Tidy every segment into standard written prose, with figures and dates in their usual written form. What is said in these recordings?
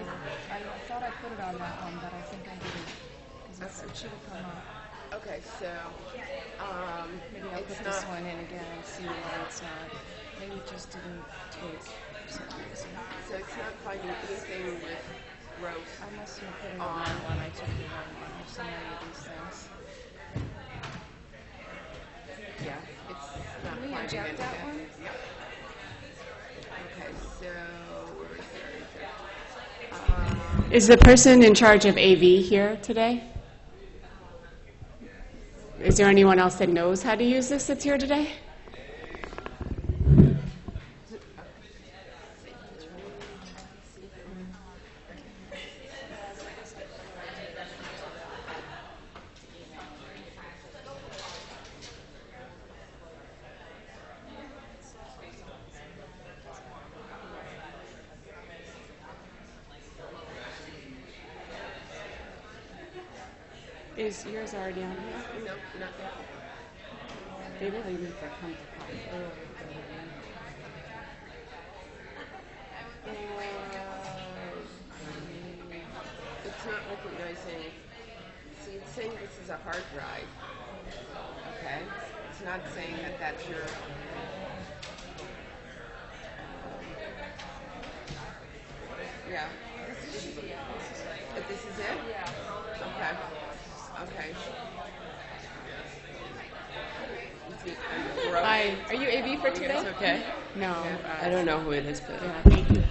I thought I put it on that one, but I think I didn't. Because it should have come up. Okay, so Maybe I'll put this one in again and see why it's not. Maybe it just didn't take for some reason. So it's not finding anything with growth. I must have put it on one. I took the wrong one. There's so many of these things. Yeah, it's not Can we finding inject that anything. one? Okay, so where is there? Is the person in charge of AV here today? Is there anyone else that knows how to use this that's here today? Is yours already on here? No, not that. They really need to come to class early. It's not recognizing. See, it's saying this is a hard drive. Okay? It's not saying that that's your. Yeah. But this is it? Yeah. Okay. Okay. Hi, are you AV for today? It's okay. No. I don't know who it is, but. Yeah, thank you.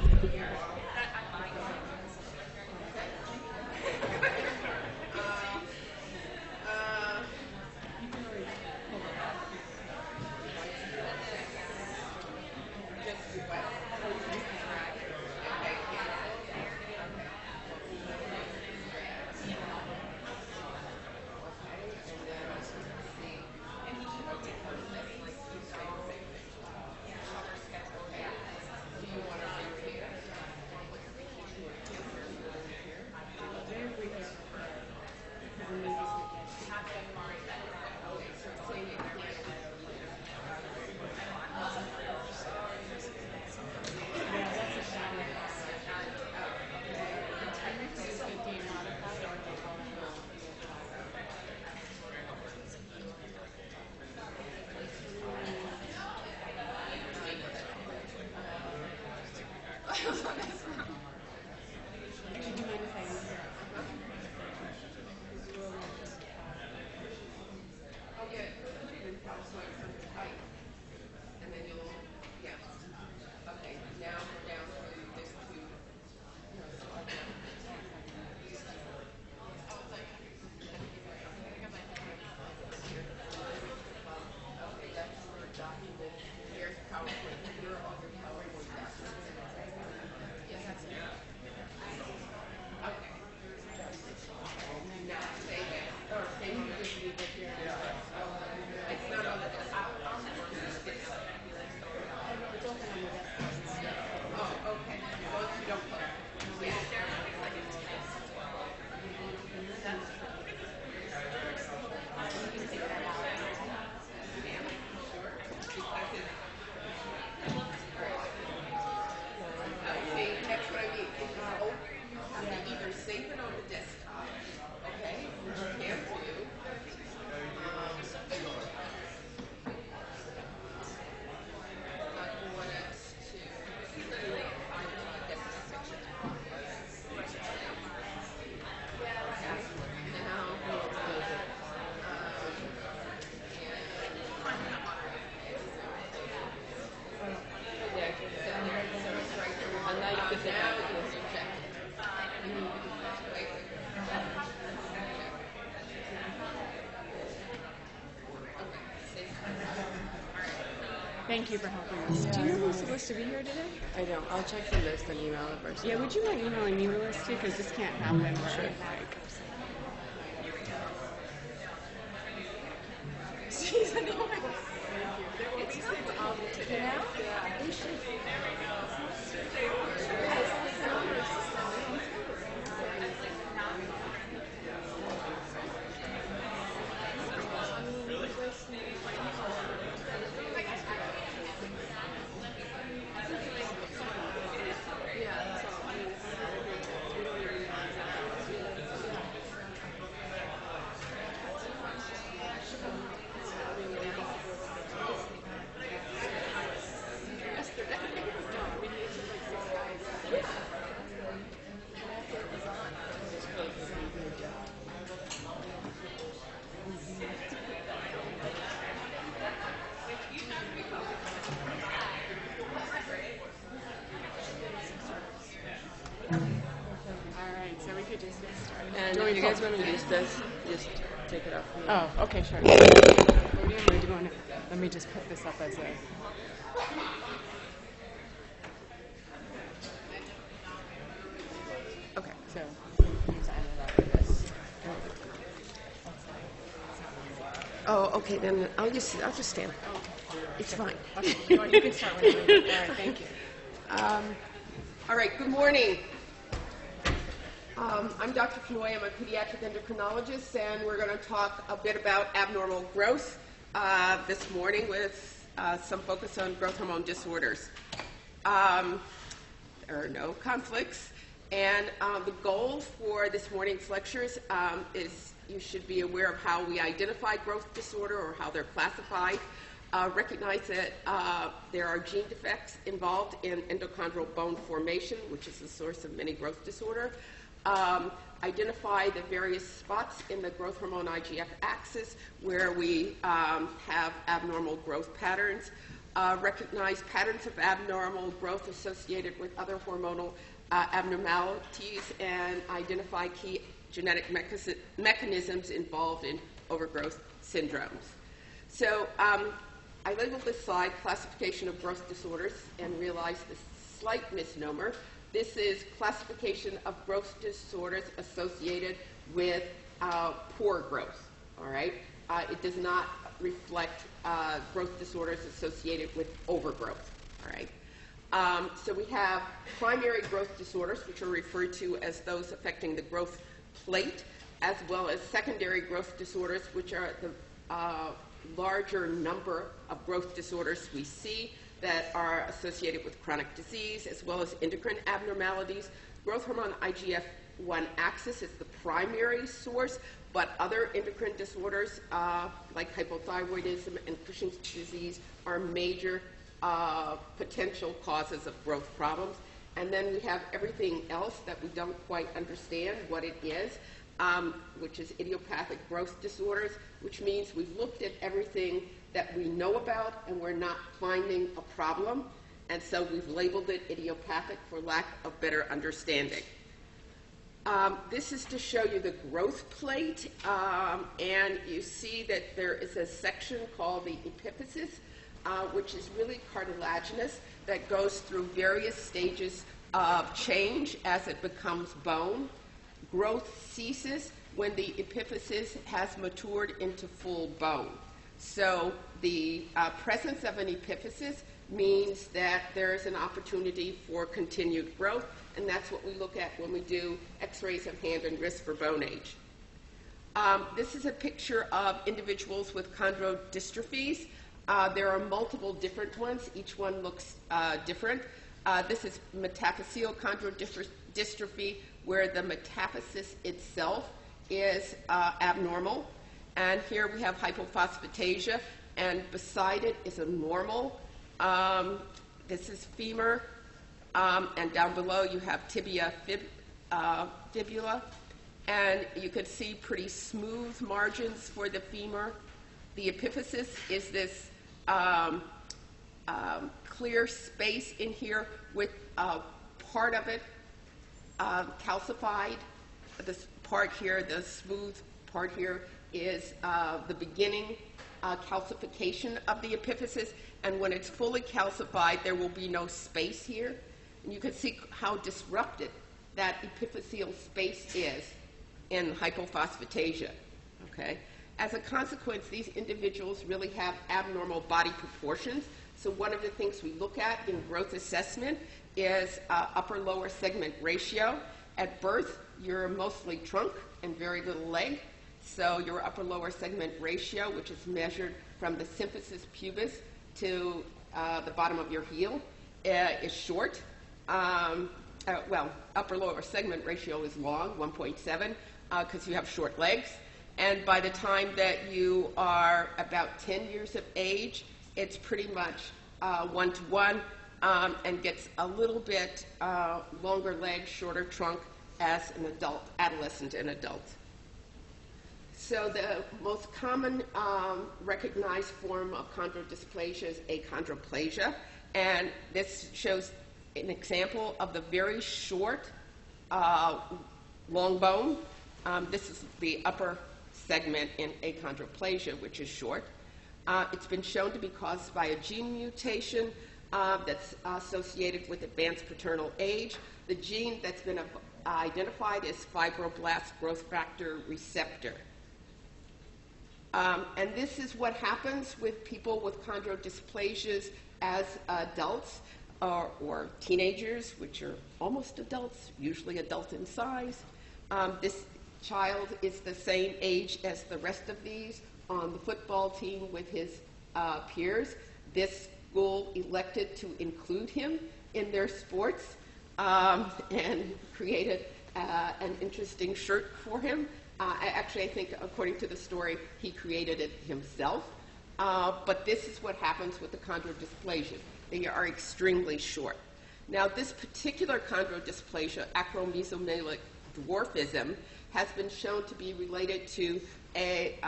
Thank you for helping us. Do you know who's supposed to be here today? I don't. I'll check the list and email the person. Yeah, would you mind emailing me the list too? Because this can't happen. Sure. She's annoying. It's you know? They should. All right, so we could just get started. And Do if you guys pull- want to use this, just take it off. Oh, okay, sure. Podium, or do you want to? Let me just put this up as a. Okay. So, use either that or this. Oh, okay. Then I'll just stand. It's fine. Okay, you can start whenever you're ready. All right, thank you. All right. Good morning. I'm Dr. Kanoy. I'm a pediatric endocrinologist, and we're going to talk a bit about abnormal growth this morning with some focus on growth hormone disorders. There are no conflicts, and the goal for this morning's lectures is you should be aware of how we identify growth disorder or how they're classified. Recognize that there are gene defects involved in endochondral bone formation, which is the source of many growth disorder. Identify the various spots in the growth hormone IGF axis where we have abnormal growth patterns. Recognize patterns of abnormal growth associated with other hormonal abnormalities, and identify key genetic mechanisms involved in overgrowth syndromes. So I labeled this slide Classification of Growth Disorders and realized the slight misnomer. This is classification of growth disorders associated with poor growth, all right? It does not reflect growth disorders associated with overgrowth, all right? So we have primary growth disorders, which are referred to as those affecting the growth plate, as well as secondary growth disorders, which are the larger number of growth disorders we see that are associated with chronic disease, as well as endocrine abnormalities. Growth hormone IGF-1 axis is the primary source, but other endocrine disorders like hypothyroidism and Cushing's disease are major potential causes of growth problems. And then we have everything else that we don't quite understand what it is, which is idiopathic growth disorders, which means we've looked at everything that we know about and we're not finding a problem, and so we've labeled it idiopathic for lack of better understanding. This is to show you the growth plate, and you see that there is a section called the epiphysis, which is really cartilaginous, that goes through various stages of change as it becomes bone. Growth ceases when the epiphysis has matured into full bone. So the presence of an epiphysis means that there is an opportunity for continued growth, and that's what we look at when we do x-rays of hand and wrist for bone age. This is a picture of individuals with chondrodystrophies. There are multiple different ones. Each one looks different. This is metaphyseal chondrodystrophy, where the metaphysis itself is abnormal. And here we have hypophosphatasia, and beside it is a normal. This is femur, and down below you have tibia fibula, and you can see pretty smooth margins for the femur. The epiphysis is this clear space in here with part of it calcified. This part here, the smooth part here, is the beginning calcification of the epiphysis, and when it's fully calcified, there will be no space here. And you can see how disrupted that epiphyseal space is in hypophosphatasia, okay? As a consequence, these individuals really have abnormal body proportions. So one of the things we look at in growth assessment is upper-lower segment ratio. At birth, you're mostly trunk and very little leg. So your upper-lower segment ratio, which is measured from the symphysis pubis to the bottom of your heel, is short. Well, upper-lower segment ratio is long, 1.7, because you have short legs. And by the time that you are about 10 years of age, it's pretty much 1-to-1 and gets a little bit longer legs, shorter trunk as an adult, adolescent and adult. So the most common recognized form of chondrodysplasia is achondroplasia, and this shows an example of the very short long bone. This is the upper segment in achondroplasia, which is short. It's been shown to be caused by a gene mutation that's associated with advanced paternal age. The gene that's been identified is fibroblast growth factor receptor. And this is what happens with people with chondrodysplasias as adults or teenagers, which are almost adults, usually adult in size. This child is the same age as the rest of these on the football team with his peers. This school elected to include him in their sports and created an interesting shirt for him. I think, according to the story, he created it himself. But this is what happens with the chondrodysplasia. They are extremely short. Now, this particular chondrodysplasia, acromesomelic dwarfism, has been shown to be related to a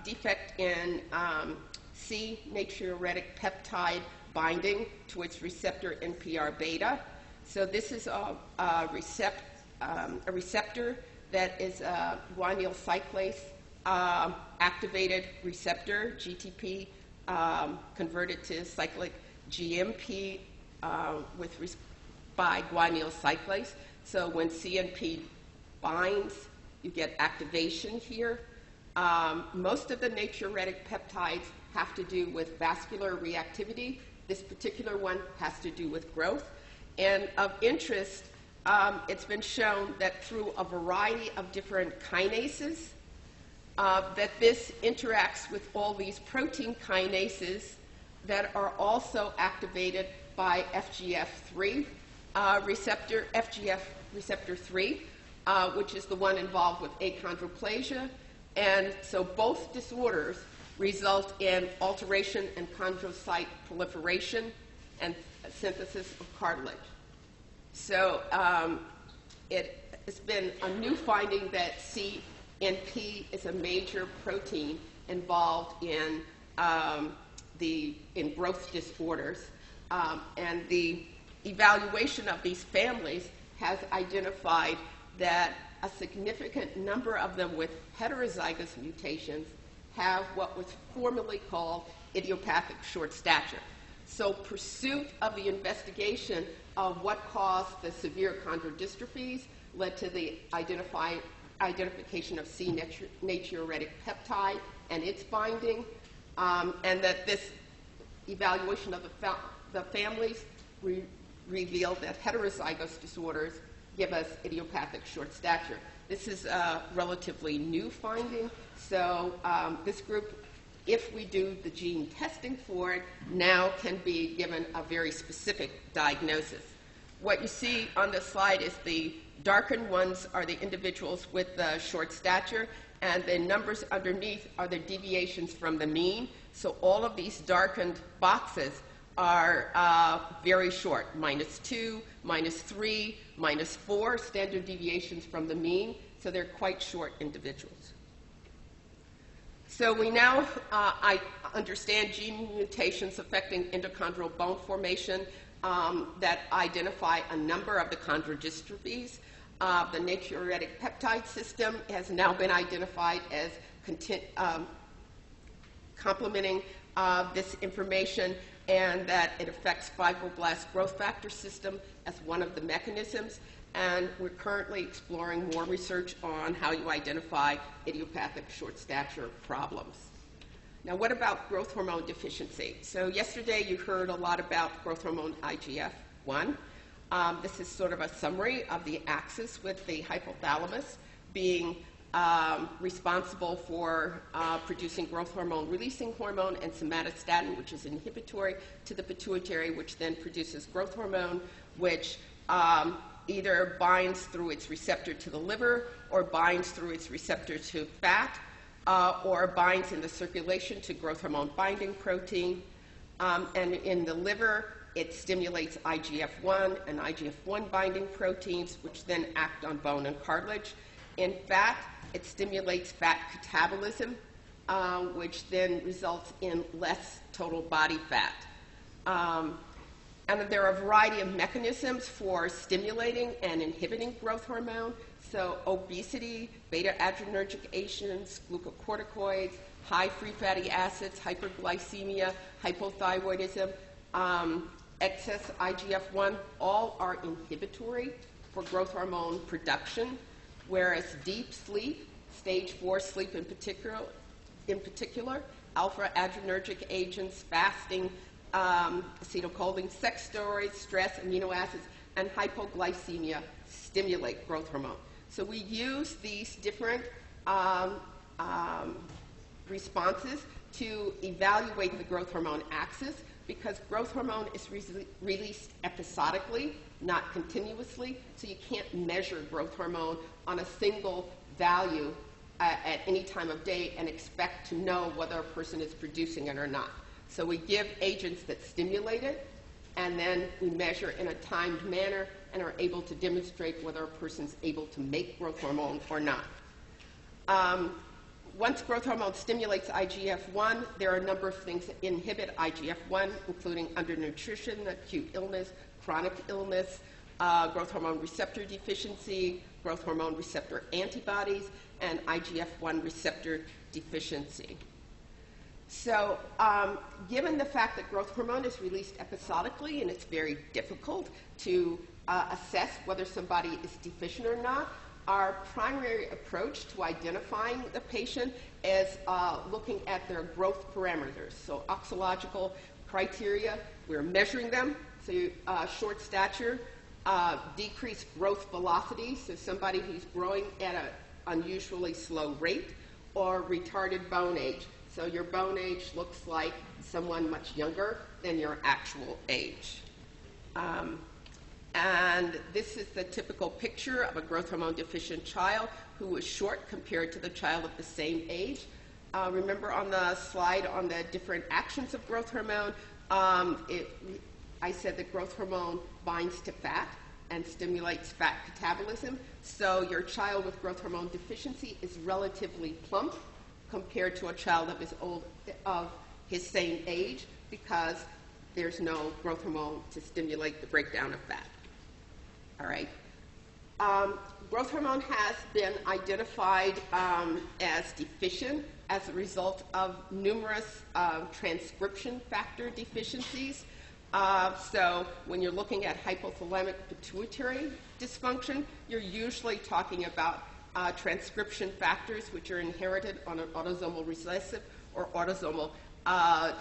defect in C natriuretic peptide binding to its receptor NPR beta. So this is a receptor that is a guanylyl cyclase activated receptor, GTP, converted to cyclic GMP by guanylyl cyclase. So when CNP binds, you get activation here. Most of the natriuretic peptides have to do with vascular reactivity. This particular one has to do with growth. And of interest, it's been shown that through a variety of different kinases, that this interacts with all these protein kinases that are also activated by FGF3 receptor, FGF receptor 3, which is the one involved with achondroplasia. And so both disorders result in alteration in chondrocyte proliferation and synthesis of cartilage. So it's been a new finding that CNP is a major protein involved in growth disorders. And the evaluation of these families has identified that a significant number of them with heterozygous mutations have what was formerly called idiopathic short stature. So pursuit of the investigation of what caused the severe chondrodystrophies led to the identification of C natriuretic peptide and its binding, and that this evaluation of the families revealed that heterozygous disorders give us idiopathic short stature. This is a relatively new finding, so this group, if we do the gene testing for it, now can be given a very specific diagnosis. What you see on this slide is the darkened ones are the individuals with the short stature, and the numbers underneath are the deviations from the mean. So all of these darkened boxes are very short, -2, -3, -4 standard deviations from the mean, so they're quite short individuals. So we now I understand gene mutations affecting endochondral bone formation that identify a number of the chondrodystrophies. The natriuretic peptide system has now been identified as complementing this information, and that it affects fibroblast growth factor system as one of the mechanisms. And we're currently exploring more research on how you identify idiopathic short stature problems. Now, what about growth hormone deficiency? So yesterday you heard a lot about growth hormone IGF-1. This is sort of a summary of the axis, with the hypothalamus being responsible for producing growth hormone releasing hormone, and somatostatin, which is inhibitory to the pituitary, which then produces growth hormone, which either binds through its receptor to the liver, or binds through its receptor to fat, or binds in the circulation to growth hormone binding protein. And in the liver, it stimulates IGF-1 and IGF-1 binding proteins, which then act on bone and cartilage. In fat, it stimulates fat catabolism, which then results in less total body fat. And there are a variety of mechanisms for stimulating and inhibiting growth hormone. So obesity, beta-adrenergic agents, glucocorticoids, high free fatty acids, hyperglycemia, hypothyroidism, excess IGF-1, all are inhibitory for growth hormone production, whereas deep sleep, stage 4 sleep in particular, alpha-adrenergic agents, fasting, acetylcholine, sex steroids, stress, amino acids, and hypoglycemia stimulate growth hormone. So we use these different responses to evaluate the growth hormone axis, because growth hormone is released episodically, not continuously, so you can't measure growth hormone on a single value at any time of day and expect to know whether a person is producing it or not. So we give agents that stimulate it, and then we measure in a timed manner and are able to demonstrate whether a person's able to make growth hormone or not. Once growth hormone stimulates IGF-1, there are a number of things that inhibit IGF-1, including undernutrition, acute illness, chronic illness, growth hormone receptor deficiency, growth hormone receptor antibodies, and IGF-1 receptor deficiency. So given the fact that growth hormone is released episodically and it's very difficult to assess whether somebody is deficient or not, our primary approach to identifying the patient is looking at their growth parameters. So oxalogical criteria, we're measuring them. So short stature, decreased growth velocity, so somebody who's growing at an unusually slow rate, or retarded bone age. So your bone age looks like someone much younger than your actual age. And this is the typical picture of a growth hormone deficient child who is short compared to the child of the same age. Remember on the slide on the different actions of growth hormone, I said that growth hormone binds to fat and stimulates fat catabolism. So your child with growth hormone deficiency is relatively plump compared to a child of his same age, because there's no growth hormone to stimulate the breakdown of fat. All right. Growth hormone has been identified as deficient as a result of numerous transcription factor deficiencies. So when you're looking at hypothalamic pituitary dysfunction, you're usually talking about transcription factors which are inherited on an autosomal recessive or autosomal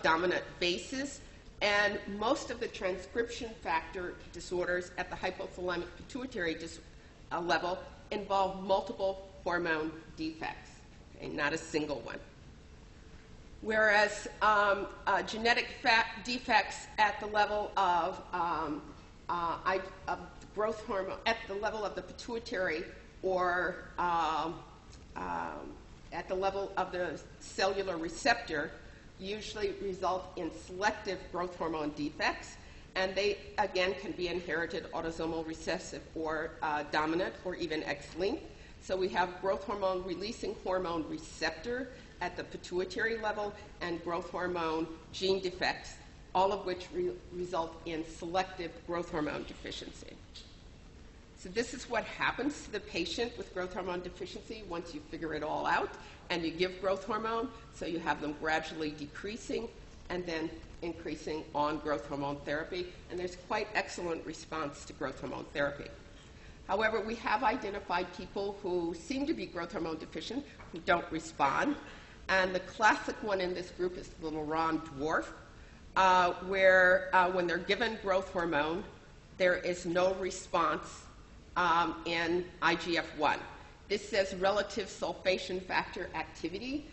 dominant basis. And most of the transcription factor disorders at the hypothalamic pituitary level involve multiple hormone defects, okay, not a single one. Whereas genetic defects at the level of growth hormone, at the level of the pituitary, or at the level of the cellular receptor, usually result in selective growth hormone defects, and they again can be inherited autosomal recessive or dominant or even X-linked. So we have growth hormone releasing hormone receptor at the pituitary level and growth hormone gene defects, all of which result in selective growth hormone deficiency. So this is what happens to the patient with growth hormone deficiency once you figure it all out and you give growth hormone. So you have them gradually decreasing and then increasing on growth hormone therapy. And there's quite excellent response to growth hormone therapy. However, we have identified people who seem to be growth hormone deficient who don't respond. And the classic one in this group is the Laurent dwarf, where when they're given growth hormone, there is no response in IGF-1. This says relative sulfation factor activity.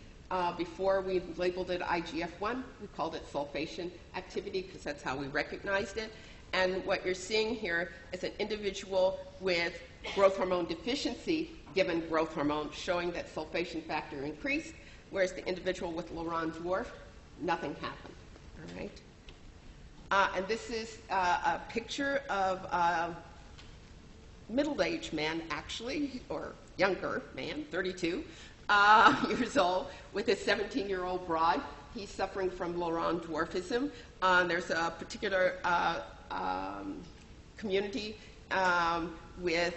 Before we labeled it IGF-1, we called it sulfation activity because that's how we recognized it. And what you're seeing here is an individual with growth hormone deficiency given growth hormone, showing that sulfation factor increased, whereas the individual with Laurent dwarf, nothing happened. All right? And this is a picture of a middle-aged man, actually, or younger man, 32 years old, with a 17-year-old bride. He's suffering from Laurent dwarfism. There's a particular community with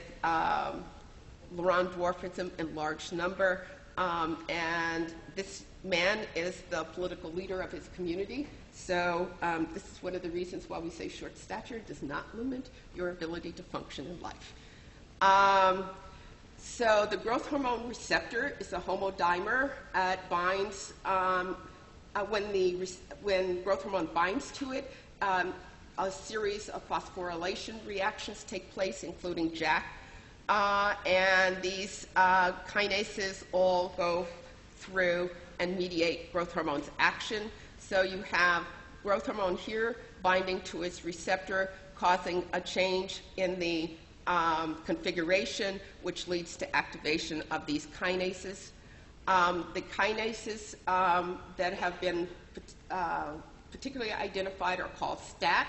Laurent dwarfism in large number, and this man is the political leader of his community. So this is one of the reasons why we say short stature does not limit your ability to function in life. So the growth hormone receptor is a homodimer. It binds, when growth hormone binds to it, a series of phosphorylation reactions take place, including JAK. And these kinases all go through and mediate growth hormone's action. So you have growth hormone here binding to its receptor, causing a change in the configuration, which leads to activation of these kinases. The kinases that have been particularly identified are called STAT,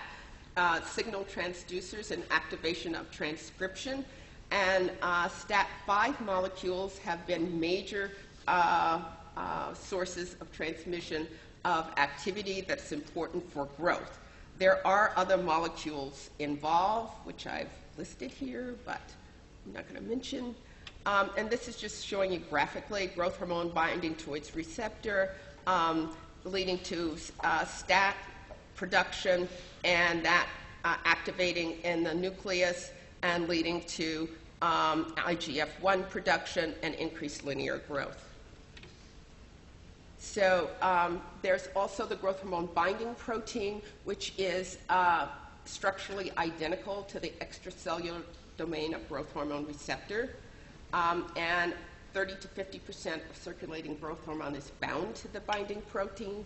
signal transducers and activation of transcription. And STAT5 molecules have been major sources of transmission of activity that's important for growth. There are other molecules involved, which I've listed here, but I'm not going to mention. And this is just showing you graphically growth hormone binding to its receptor, leading to STAT production, and that activating in the nucleus and leading to IGF-1 production and increased linear growth. So there's also the growth hormone binding protein, which is structurally identical to the extracellular domain of growth hormone receptor. And 30 to 50% of circulating growth hormone is bound to the binding protein.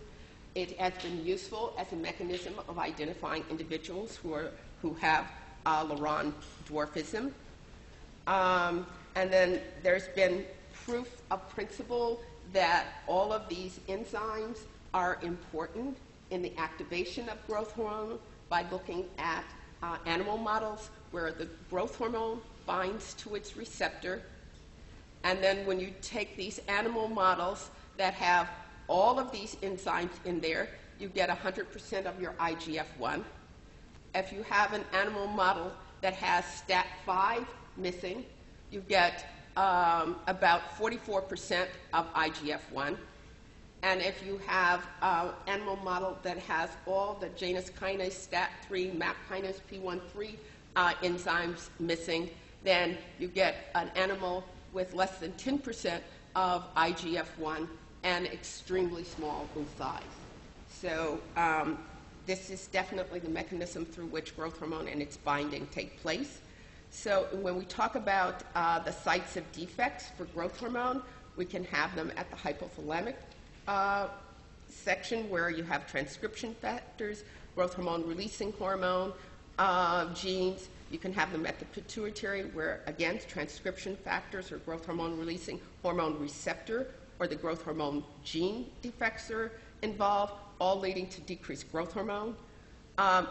It has been useful as a mechanism of identifying individuals who have Laurent dwarfism. And then there's been proof of principle that all of these enzymes are important in the activation of growth hormone by looking at animal models where the growth hormone binds to its receptor. And then when you take these animal models that have all of these enzymes in there, you get 100% of your IGF-1. If you have an animal model that has STAT5 missing, you get about 44% of IGF-1. And if you have an animal model that has all the Janus kinase, STAT3, MAP kinase, P13 enzymes missing, then you get an animal with less than 10% of IGF-1 and extremely small in size. So this is definitely the mechanism through which growth hormone and its binding take place. So when we talk about the sites of defects for growth hormone, we can have them at the hypothalamic section where you have transcription factors, growth hormone releasing hormone genes. You can have them at the pituitary where, again, transcription factors or growth hormone releasing hormone receptor or the growth hormone gene defects are involved, all leading to decreased growth hormone.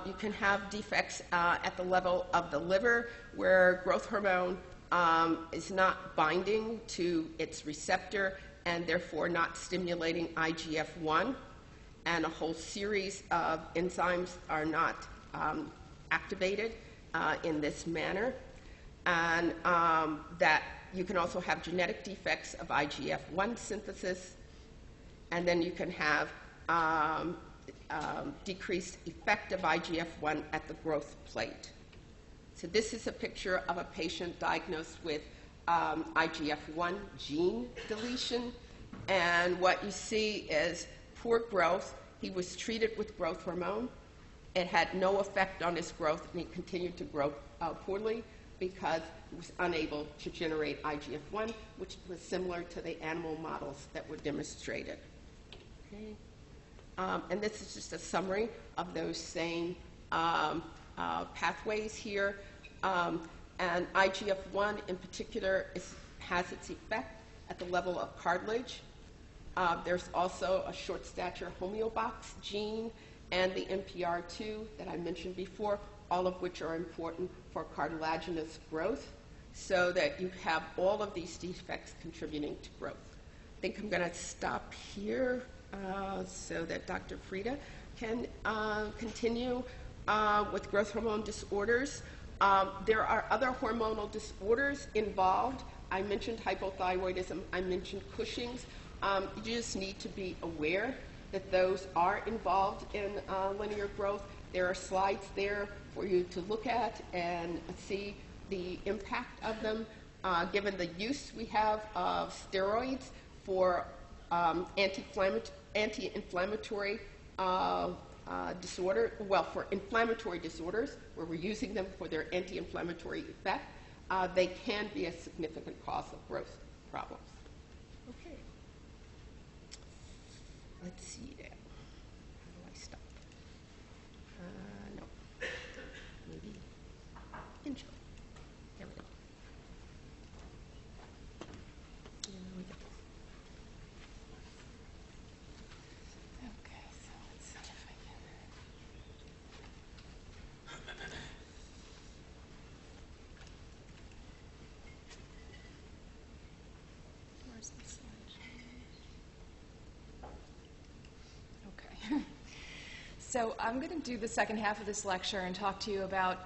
You can have defects at the level of the liver where growth hormone is not binding to its receptor and therefore not stimulating IGF-1, and a whole series of enzymes are not activated in this manner. And that you can also have genetic defects of IGF-1 synthesis, and then you can have decreased effect of IGF-1 at the growth plate. So this is a picture of a patient diagnosed with IGF-1 gene deletion, and what you see is poor growth. He was treated with growth hormone. It had no effect on his growth, and he continued to grow poorly because he was unable to generate IGF-1, which was similar to the animal models that were demonstrated. Okay. And this is just a summary of those same pathways here. And IGF-1 in particular has its effect at the level of cartilage. There's also a short stature homeobox gene and the NPR2 that I mentioned before, all of which are important for cartilaginous growth, so that you have all of these defects contributing to growth. I think I'm going to stop here so that Dr. Frieda can continue. with growth hormone disorders. There are other hormonal disorders involved. I mentioned hypothyroidism. I mentioned Cushing's. You just need to be aware that those are involved in linear growth. There are slides there for you to look at and see the impact of them, given the use we have of steroids for anti-inflammatory disorder, well, for inflammatory disorders, where we're using them for their anti-inflammatory effect. They can be a significant cause of growth problems. Okay. Let's see there. How do I stop? No. Maybe intro. There we go. There we go. Okay, so let's see if I can. Where's the slideshow? Okay. So I'm going to do the second half of this lecture and talk to you about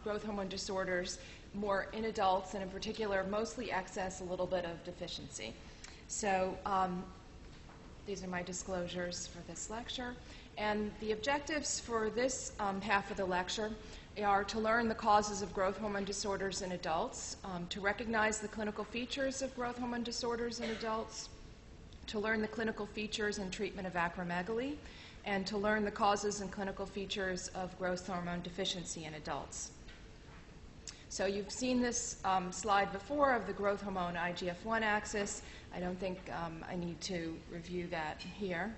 growth hormone disorders more in adults, and in particular mostly excess, a little bit of deficiency. So these are my disclosures for this lecture. And the objectives for this half of the lecture are to learn the causes of growth hormone disorders in adults, to recognize the clinical features of growth hormone disorders in adults, to learn the clinical features and treatment of acromegaly, and to learn the causes and clinical features of growth hormone deficiency in adults. So you've seen this slide before of the growth hormone IGF-1 axis. I don't think I need to review that here.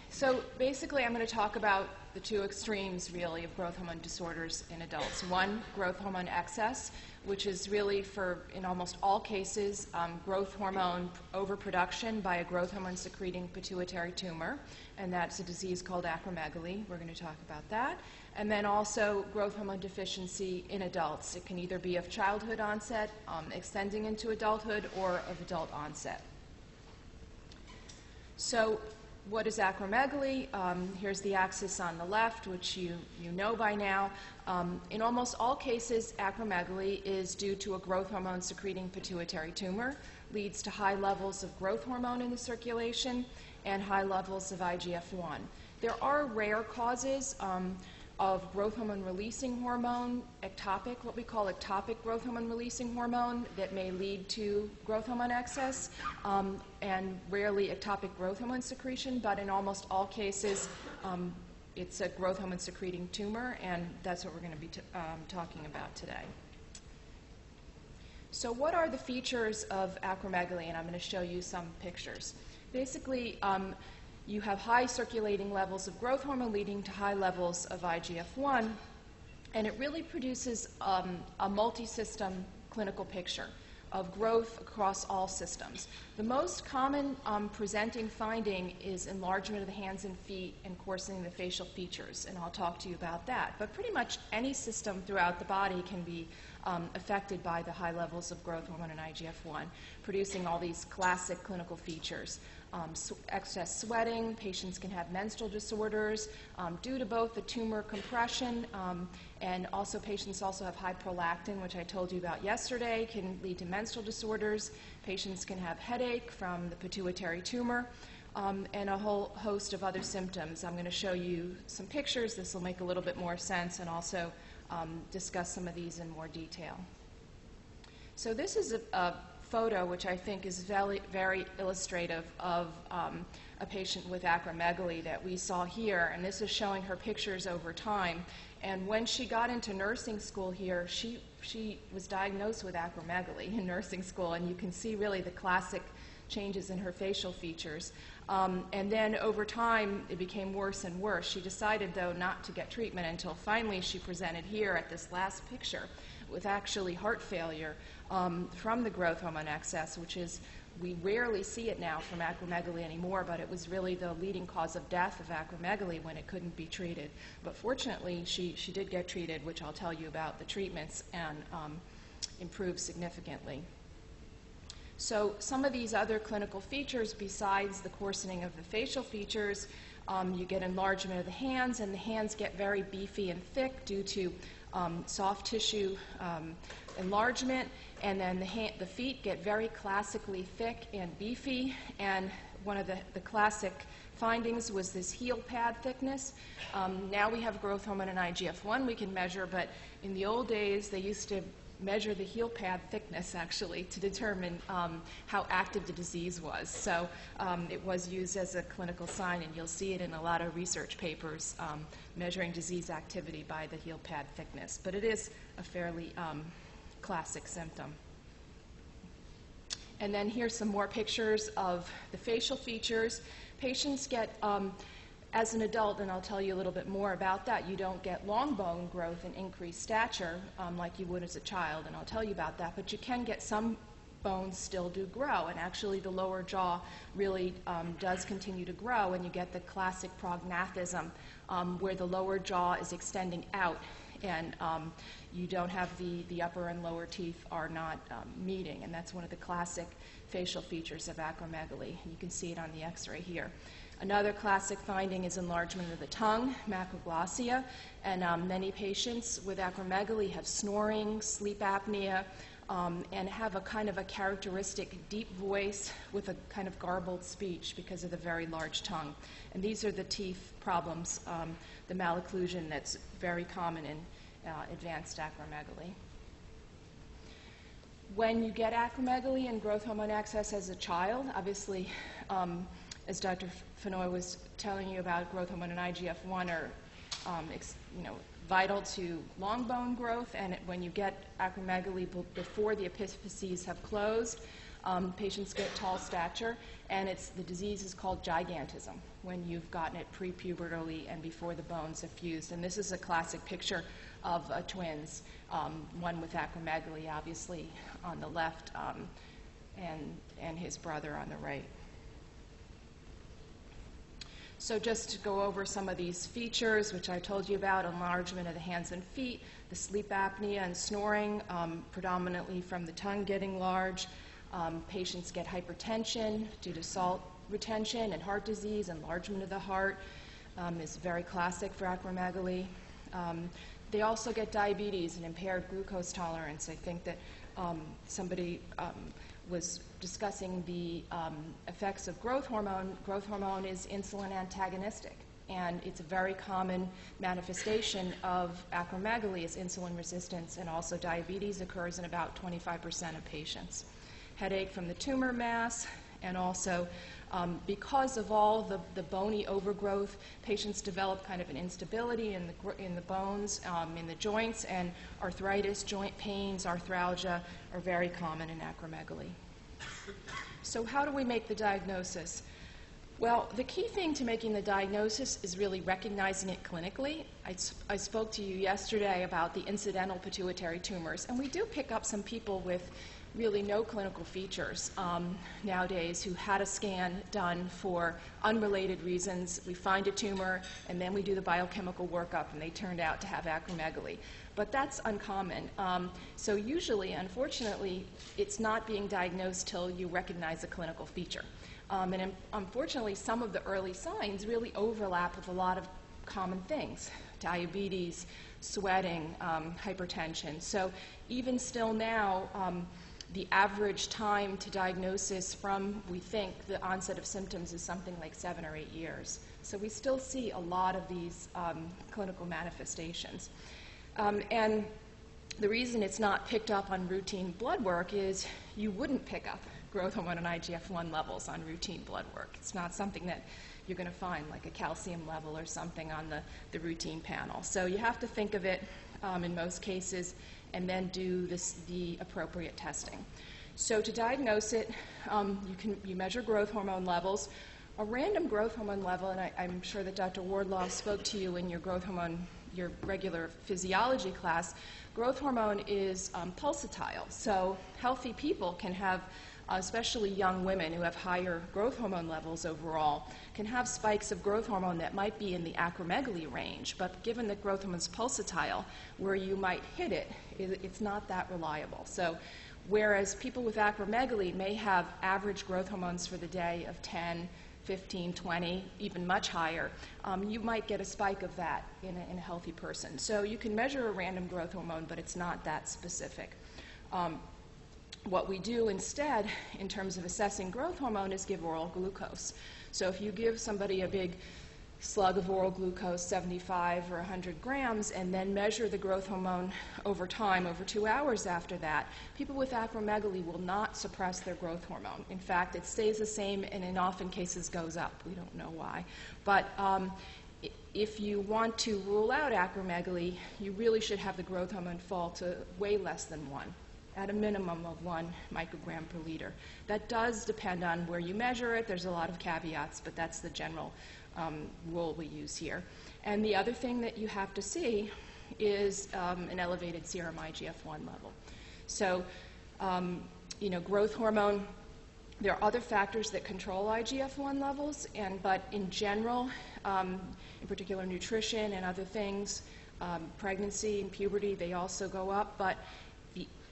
So basically I'm going to talk about the two extremes, really, of growth hormone disorders in adults. One, growth hormone excess, which is really for, in almost all cases, growth hormone overproduction by a growth hormone secreting pituitary tumor, and that's a disease called acromegaly. We're going to talk about that. And then also growth hormone deficiency in adults. It can either be of childhood onset, extending into adulthood, or of adult onset. So what is acromegaly? Here's the axis on the left, which you know by now. In almost all cases, acromegaly is due to a growth hormone secreting pituitary tumor, leads to high levels of growth hormone in the circulation and high levels of IGF-1. There are rare causes of growth hormone releasing hormone, ectopic, what we call ectopic growth hormone releasing hormone, that may lead to growth hormone excess, and rarely ectopic growth hormone secretion, but in almost all cases it's a growth hormone secreting tumor, and that's what we're going to be talking about today. So what are the features of acromegaly? And I'm going to show you some pictures. Basically, you have high circulating levels of growth hormone leading to high levels of IGF-1, and it really produces a multi-system clinical picture of growth across all systems. The most common presenting finding is enlargement of the hands and feet and coarsening of the facial features, and I'll talk to you about that. But pretty much any system throughout the body can be affected by the high levels of growth hormone and IGF-1, producing all these classic clinical features. Excess sweating, patients can have menstrual disorders due to both the tumor compression and also patients also have high prolactin, which I told you about yesterday, can lead to menstrual disorders. Patients can have headache from the pituitary tumor and a whole host of other symptoms. I'm going to show you some pictures. This will make a little bit more sense and also discuss some of these in more detail. So this is a photo which I think is very, very illustrative of a patient with acromegaly that we saw here, and this is showing her pictures over time. And when she got into nursing school here, she was diagnosed with acromegaly in nursing school, and you can see really the classic changes in her facial features. And then over time, it became worse and worse. She decided, though, not to get treatment until finally she presented here at this last picture with actually heart failure from the growth hormone excess, which is, we rarely see it now from acromegaly anymore, but it was really the leading cause of death of acromegaly when it couldn't be treated. But fortunately, she did get treated, which I'll tell you about the treatments, and improved significantly. So some of these other clinical features, besides the coarsening of the facial features, You get enlargement of the hands, and the hands get very beefy and thick due to soft tissue enlargement, and then the feet get very classically thick and beefy, and one of the classic findings was this heel pad thickness. Now we have growth hormone and IGF-1 we can measure, but in the old days they used to measure the heel pad thickness actually to determine how active the disease was. So it was used as a clinical sign, and you'll see it in a lot of research papers measuring disease activity by the heel pad thickness. But it is a fairly classic symptom. And then here's some more pictures of the facial features. Patients get, as an adult, and I'll tell you a little bit more about that, you don't get long bone growth and increased stature like you would as a child, and I'll tell you about that, but you can get some bones still do grow, and actually the lower jaw really does continue to grow, and you get the classic prognathism where the lower jaw is extending out, and you don't have the upper and lower teeth are not meeting, and that's one of the classic facial features of acromegaly. You can see it on the x-ray here. Another classic finding is enlargement of the tongue, macroglossia, and many patients with acromegaly have snoring, sleep apnea, and have a kind of a characteristic deep voice with a kind of garbled speech because of the very large tongue. And these are the teeth problems, the malocclusion that's very common in advanced acromegaly. When you get acromegaly and growth hormone excess as a child, obviously, as Dr. Fenoy was telling you about, growth hormone and IGF-1 are vital to long bone growth, and when you get acromegaly before the epiphyses have closed, patients get tall stature, and the disease is called gigantism when you've gotten it pre-pubertally and before the bones have fused. And this is a classic picture of twins, one with acromegaly obviously on the left and his brother on the right. So just to go over some of these features, which I told you about, enlargement of the hands and feet, the sleep apnea and snoring, predominantly from the tongue getting large. Patients get hypertension due to salt retention and heart disease. Enlargement of the heart is very classic for acromegaly. They also get diabetes and impaired glucose tolerance. I think that somebody was discussing the effects of growth hormone. Growth hormone is insulin antagonistic, and it's a very common manifestation of acromegaly is insulin resistance, and also diabetes occurs in about 25% of patients. Headache from the tumor mass, and also because of all the bony overgrowth, patients develop kind of an instability in the bones, in the joints, and arthritis, joint pains, arthralgia are very common in acromegaly. So how do we make the diagnosis? Well, the key thing to making the diagnosis is really recognizing it clinically. I spoke to you yesterday about the incidental pituitary tumors, and we do pick up some people with really no clinical features nowadays who had a scan done for unrelated reasons. We find a tumor, and then we do the biochemical workup, and they turned out to have acromegaly. But that's uncommon. So usually, unfortunately, it's not being diagnosed till you recognize a clinical feature. And unfortunately, some of the early signs really overlap with a lot of common things: diabetes, sweating, hypertension. So even still now, the average time to diagnosis from, we think, the onset of symptoms is something like 7 or 8 years. So we still see a lot of these clinical manifestations. And the reason it's not picked up on routine blood work is you wouldn't pick up growth hormone and IGF-1 levels on routine blood work. It's not something that you're going to find, like a calcium level or something on the routine panel. So you have to think of it in most cases and then do the appropriate testing. So to diagnose it, you measure growth hormone levels. A random growth hormone level, and I'm sure that Dr. Wardlaw spoke to you in your growth hormone, your regular physiology class. Growth hormone is pulsatile, so healthy people can have, especially young women who have higher growth hormone levels overall, can have spikes of growth hormone that might be in the acromegaly range, but given that growth hormone is pulsatile, where you might hit it, it's not that reliable. So whereas people with acromegaly may have average growth hormones for the day of 10, 15, 20, even much higher, you might get a spike of that in a healthy person. So you can measure a random growth hormone, but it's not that specific. What we do instead, in terms of assessing growth hormone, is give oral glucose. So if you give somebody a big slug of oral glucose, 75 or 100 grams, and then measure the growth hormone over time, over 2 hours after that, people with acromegaly will not suppress their growth hormone. In fact, it stays the same and in often cases goes up. We don't know why. But if you want to rule out acromegaly, you really should have the growth hormone fall to way less than 1, at a minimum of 1 microgram per liter. That does depend on where you measure it. There's a lot of caveats, but that's the general rule we use here. And the other thing that you have to see is an elevated serum IGF-1 level. So, growth hormone, there are other factors that control IGF-1 levels, but in general, in particular nutrition and other things, pregnancy and puberty, they also go up. But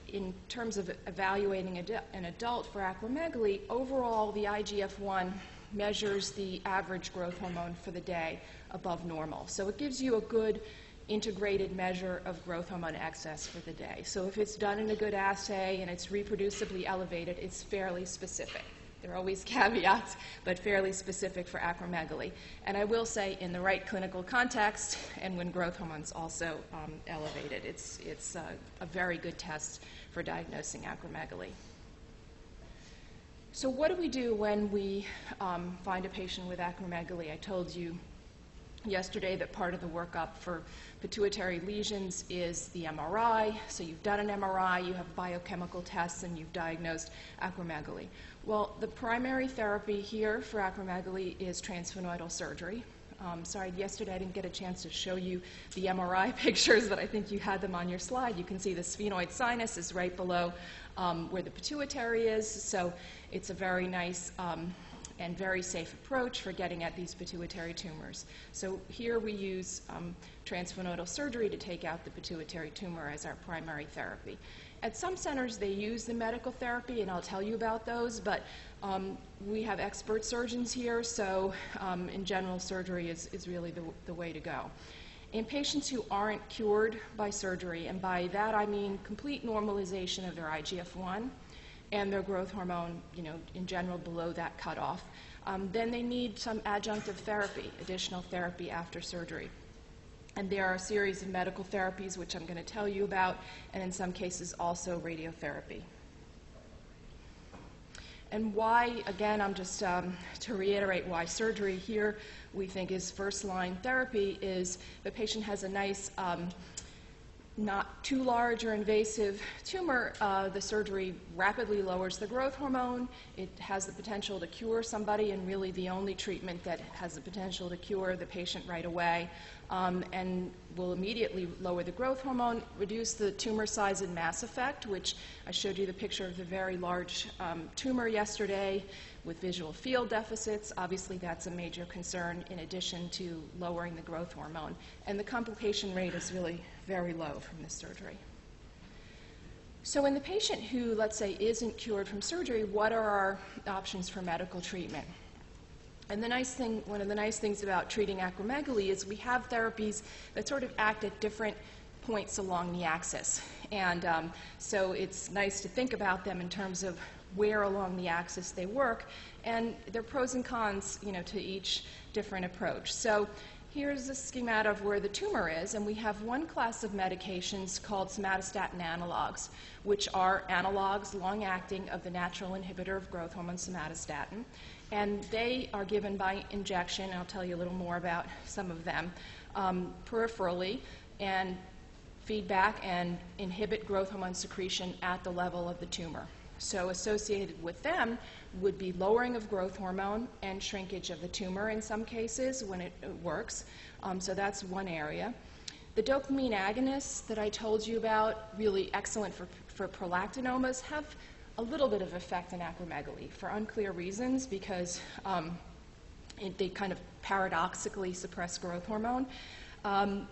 in terms of evaluating an adult for acromegaly, overall the IGF-1 measures the average growth hormone for the day above normal. So it gives you a good integrated measure of growth hormone excess for the day. So if it's done in a good assay and it's reproducibly elevated, it's fairly specific. There are always caveats, but fairly specific for acromegaly. And I will say, in the right clinical context, and when growth hormone's also elevated, it's a very good test for diagnosing acromegaly. So what do we do when we find a patient with acromegaly? I told you yesterday that part of the workup for pituitary lesions is the MRI. So you've done an MRI, you have biochemical tests, and you've diagnosed acromegaly. Well, the primary therapy here for acromegaly is transsphenoidal surgery. Sorry, yesterday I didn't get a chance to show you the MRI pictures, but I think you had them on your slide. You can see the sphenoid sinus is right below where the pituitary is, so it's a very nice and very safe approach for getting at these pituitary tumors. So here we use transsphenoidal surgery to take out the pituitary tumor as our primary therapy. At some centers they use the medical therapy, and I'll tell you about those, but we have expert surgeons here, so in general surgery is really the way to go. In patients who aren't cured by surgery, and by that I mean complete normalization of their IGF-1 and their growth hormone, in general below that cutoff, then they need some adjunctive therapy, additional therapy after surgery. And there are a series of medical therapies which I'm going to tell you about, and in some cases also radiotherapy. And why, again, I'm just to reiterate why surgery here we think is first-line therapy is the patient has a nice, not too large or invasive tumor. The surgery rapidly lowers the growth hormone. It has the potential to cure somebody, and really the only treatment that has the potential to cure the patient right away, and will immediately lower the growth hormone, reduce the tumor size and mass effect, which I showed you the picture of the very large tumor yesterday with visual field deficits. Obviously that's a major concern in addition to lowering the growth hormone. And the complication rate is really very low from this surgery. So in the patient who, let's say, isn't cured from surgery, what are our options for medical treatment? And the nice thing, one of the nice things about treating acromegaly is we have therapies that sort of act at different points along the axis. And so it's nice to think about them in terms of where along the axis they work, and there are pros and cons, to each different approach. So here's a schema of where the tumor is, and we have one class of medications called somatostatin analogs, which are analogs, long-acting, of the natural inhibitor of growth hormone somatostatin. And they are given by injection, and I'll tell you a little more about some of them, peripherally, and feedback and inhibit growth hormone secretion at the level of the tumor. So associated with them would be lowering of growth hormone and shrinkage of the tumor in some cases when it works. So that's one area. The dopamine agonists that I told you about, really excellent for prolactinomas, have a little bit of effect in acromegaly for unclear reasons, because they kind of paradoxically suppress growth hormone.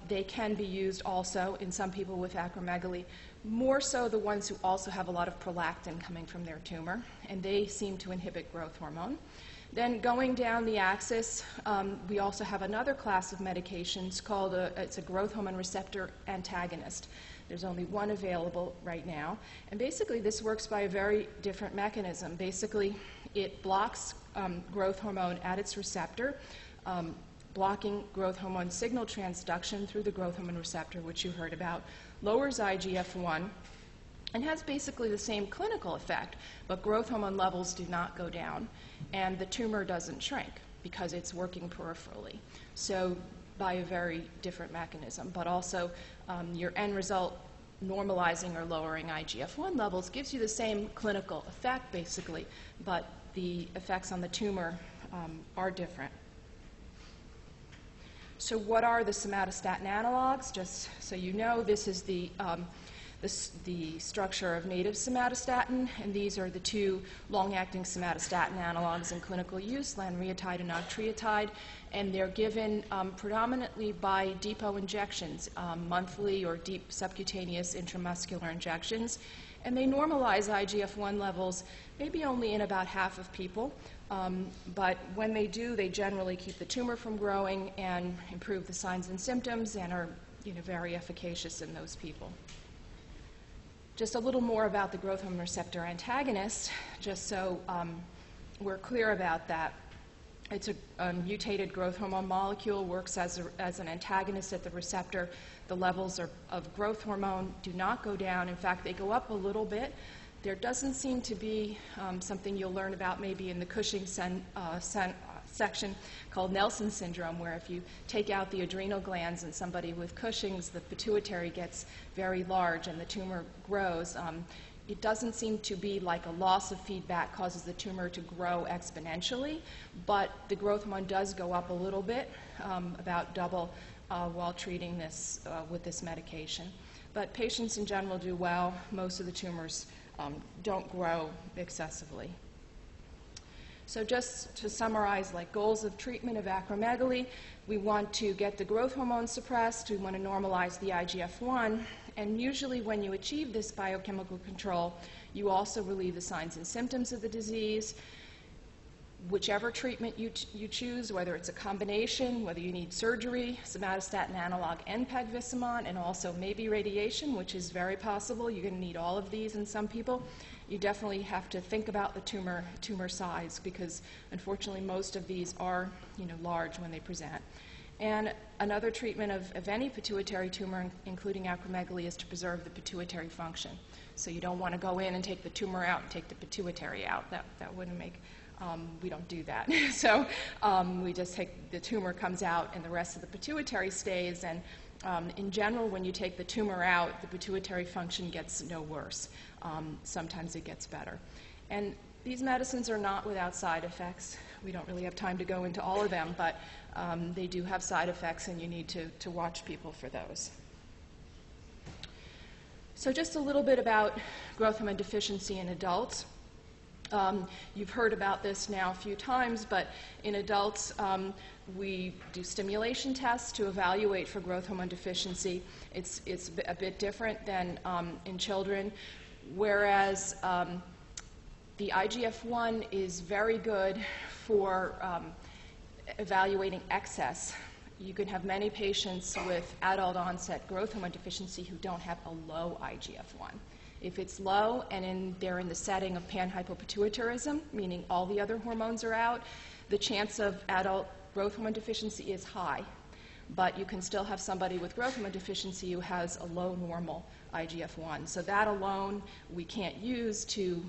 They can be used also in some people with acromegaly, more so the ones who also have a lot of prolactin coming from their tumor, and they seem to inhibit growth hormone. Then going down the axis, we also have another class of medications called it's a growth hormone receptor antagonist. There's only one available right now. And basically this works by a very different mechanism. Basically it blocks growth hormone at its receptor, blocking growth hormone signal transduction through the growth hormone receptor, which you heard about, lowers IGF-1, and has basically the same clinical effect, but growth hormone levels do not go down, and the tumor doesn't shrink because it's working peripherally. So by a very different mechanism, but also your end result normalizing or lowering IGF-1 levels gives you the same clinical effect basically, but the effects on the tumor are different. So what are the somatostatin analogs? Just so you know, this is the structure of native somatostatin, and these are the two long-acting somatostatin analogs in clinical use, lanreotide and octreotide, and they're given predominantly by depot injections, monthly or deep subcutaneous intramuscular injections, and they normalize IGF-1 levels maybe only in about half of people, but when they do, they generally keep the tumor from growing and improve the signs and symptoms and are very efficacious in those people. Just a little more about the growth hormone receptor antagonist, just so we're clear about that. It's a mutated growth hormone molecule, works as an antagonist at the receptor. The levels of growth hormone do not go down. In fact, they go up a little bit. There doesn't seem to be something you'll learn about maybe in the Cushing section called Nelson syndrome, where if you take out the adrenal glands in somebody with Cushing's, the pituitary gets very large and the tumor grows. It doesn't seem to be like a loss of feedback causes the tumor to grow exponentially, but the growth hormone does go up a little bit, about double, while treating this with this medication. But patients in general do well. Most of the tumors don't grow excessively. So just to summarize, like goals of treatment of acromegaly, we want to get the growth hormone suppressed, we want to normalize the IGF-1, and usually when you achieve this biochemical control, you also relieve the signs and symptoms of the disease. Whichever treatment you choose, whether it's a combination, whether you need surgery, somatostatin analog and pegvisomant, and also maybe radiation, which is very possible. You're going to need all of these in some people. You definitely have to think about the tumor size, because unfortunately most of these are large when they present. And another treatment of any pituitary tumor, including acromegaly, is to preserve the pituitary function. So you don't want to go in and take the tumor out and take the pituitary out. That wouldn't make we don't do that. So we just take the tumor comes out and the rest of the pituitary stays, and in general when you take the tumor out, the pituitary function gets no worse. Sometimes it gets better. And these medicines are not without side effects. We don't really have time to go into all of them, but they do have side effects, and you need to watch people for those. So just a little bit about growth hormone deficiency in adults. You've heard about this now a few times, but in adults, we do stimulation tests to evaluate for growth hormone deficiency. It's a bit different than in children, whereas the IGF-1 is very good for evaluating excess. You can have many patients with adult onset growth hormone deficiency who don't have a low IGF-1. If it's low and they're in the setting of panhypopituitarism, meaning all the other hormones are out, the chance of adult growth hormone deficiency is high. But you can still have somebody with growth hormone deficiency who has a low normal IGF-1. So that alone we can't use to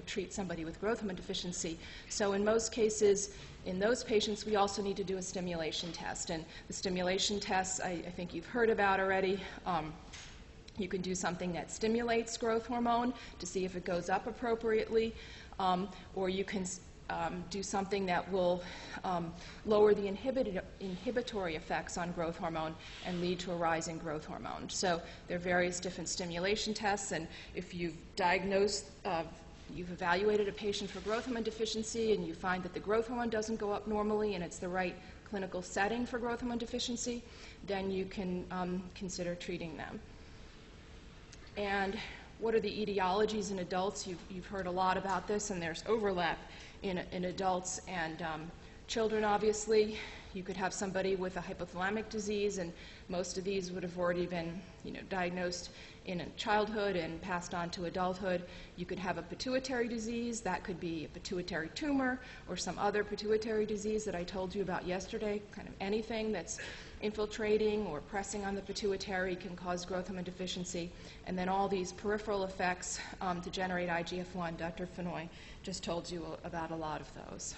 treat somebody with growth hormone deficiency. So in most cases, in those patients, we also need to do a stimulation test. And the stimulation tests I think you've heard about already. You can do something that stimulates growth hormone to see if it goes up appropriately, or you can do something that will lower the inhibitory effects on growth hormone and lead to a rise in growth hormone. So there are various different stimulation tests, and if you've diagnosed, you've evaluated a patient for growth hormone deficiency and you find that the growth hormone doesn't go up normally and it's the right clinical setting for growth hormone deficiency, then you can consider treating them. And what are the etiologies in adults? You've heard a lot about this, and there's overlap in adults and children, obviously. You could have somebody with a hypothalamic disease, and most of these would have already been, diagnosed in childhood and passed on to adulthood. You could have a pituitary disease. That could be a pituitary tumor or some other pituitary disease that I told you about yesterday. Kind of anything that's infiltrating or pressing on the pituitary can cause growth hormone deficiency. And then all these peripheral effects to generate IGF-1. Dr. Fenoy just told you about a lot of those.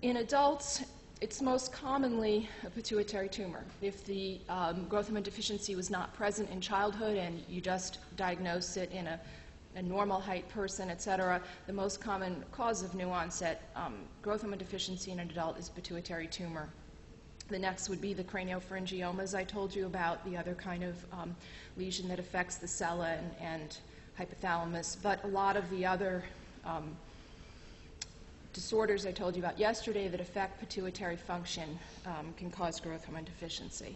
In adults, it's most commonly a pituitary tumor. If the growth hormone deficiency was not present in childhood and you just diagnose it in a normal height person, et cetera, the most common cause of new onset growth hormone deficiency in an adult is pituitary tumor. The next would be the craniopharyngiomas I told you about, the other kind of lesion that affects the sella and hypothalamus. But a lot of the other disorders I told you about yesterday that affect pituitary function can cause growth hormone deficiency.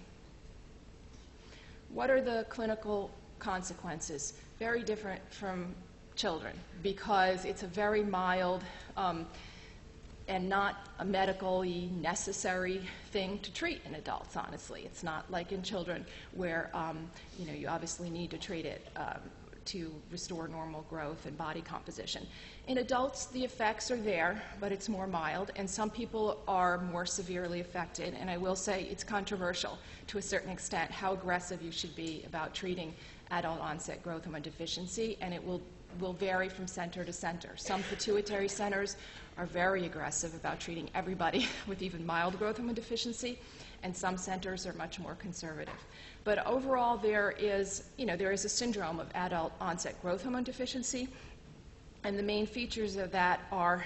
What are the clinical consequences? Very different from children because it's a very mild and not a medically necessary thing to treat in adults, honestly. It's not like in children where you obviously need to treat it to restore normal growth and body composition. In adults, the effects are there, but it's more mild, and some people are more severely affected, and I will say it's controversial to a certain extent how aggressive you should be about treating adult onset growth hormone deficiency, and it will vary from center to center. Some pituitary centers are very aggressive about treating everybody with even mild growth hormone deficiency, and some centers are much more conservative. But overall, there is a syndrome of adult onset growth hormone deficiency, and the main features of that are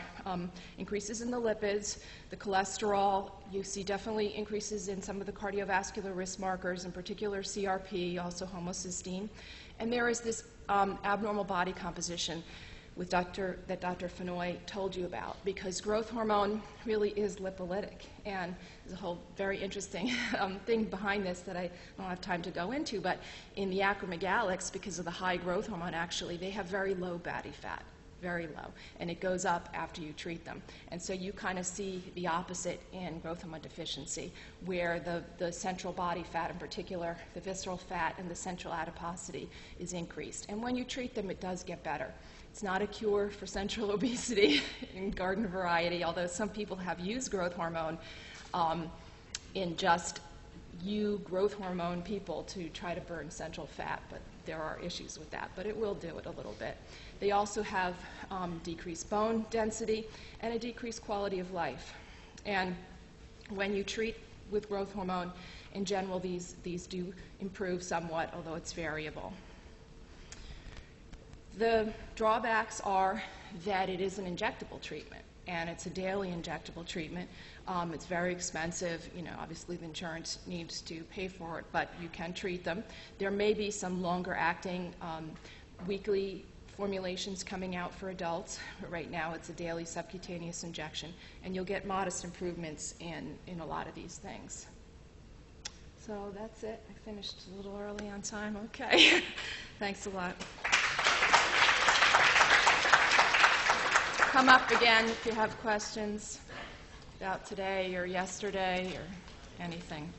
increases in the lipids, the cholesterol. You see definitely increases in some of the cardiovascular risk markers, in particular CRP, also homocysteine. And there is this abnormal body composition that Dr. Fenoy told you about, because growth hormone really is lipolytic. And there's a whole very interesting thing behind this that I don't have time to go into, but in the acromegalics, because of the high growth hormone, actually, they have very low body fat, very low, and it goes up after you treat them. And so you kind of see the opposite in growth hormone deficiency, where the central body fat, in particular, the visceral fat and the central adiposity is increased. And when you treat them, it does get better. It's not a cure for central obesity in garden variety, although some people have used growth hormone in just growth hormone people to try to burn central fat, but there are issues with that, but it will do it a little bit. They also have decreased bone density and a decreased quality of life. And when you treat with growth hormone, in general, these do improve somewhat, although it's variable. The drawbacks are that it is an injectable treatment, and it's a daily injectable treatment. It's very expensive. Obviously the insurance needs to pay for it, but you can treat them. There may be some longer-acting weekly formulations coming out for adults. But right now it's a daily subcutaneous injection, and you'll get modest improvements in a lot of these things. So that's it. I finished a little early on time. Okay. Thanks a lot. Come up again if you have questions about today or yesterday or anything.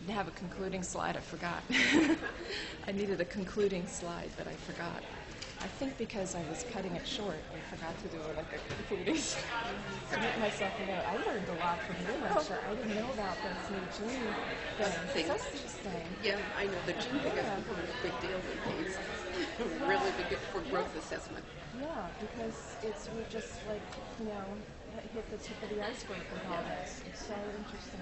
I have a concluding slide. I forgot. I needed a concluding slide, but I forgot. I think because I was cutting it short, I forgot to do it like a concluding slide. I hit myself a note. I learned a lot from your lecture. I didn't know about this new gene thing. So interesting. Yeah, I know the gene thing has become a big deal these days. Really big for growth assessment. Yeah, because we're just like, hit the tip of the iceberg with all this. It's so interesting.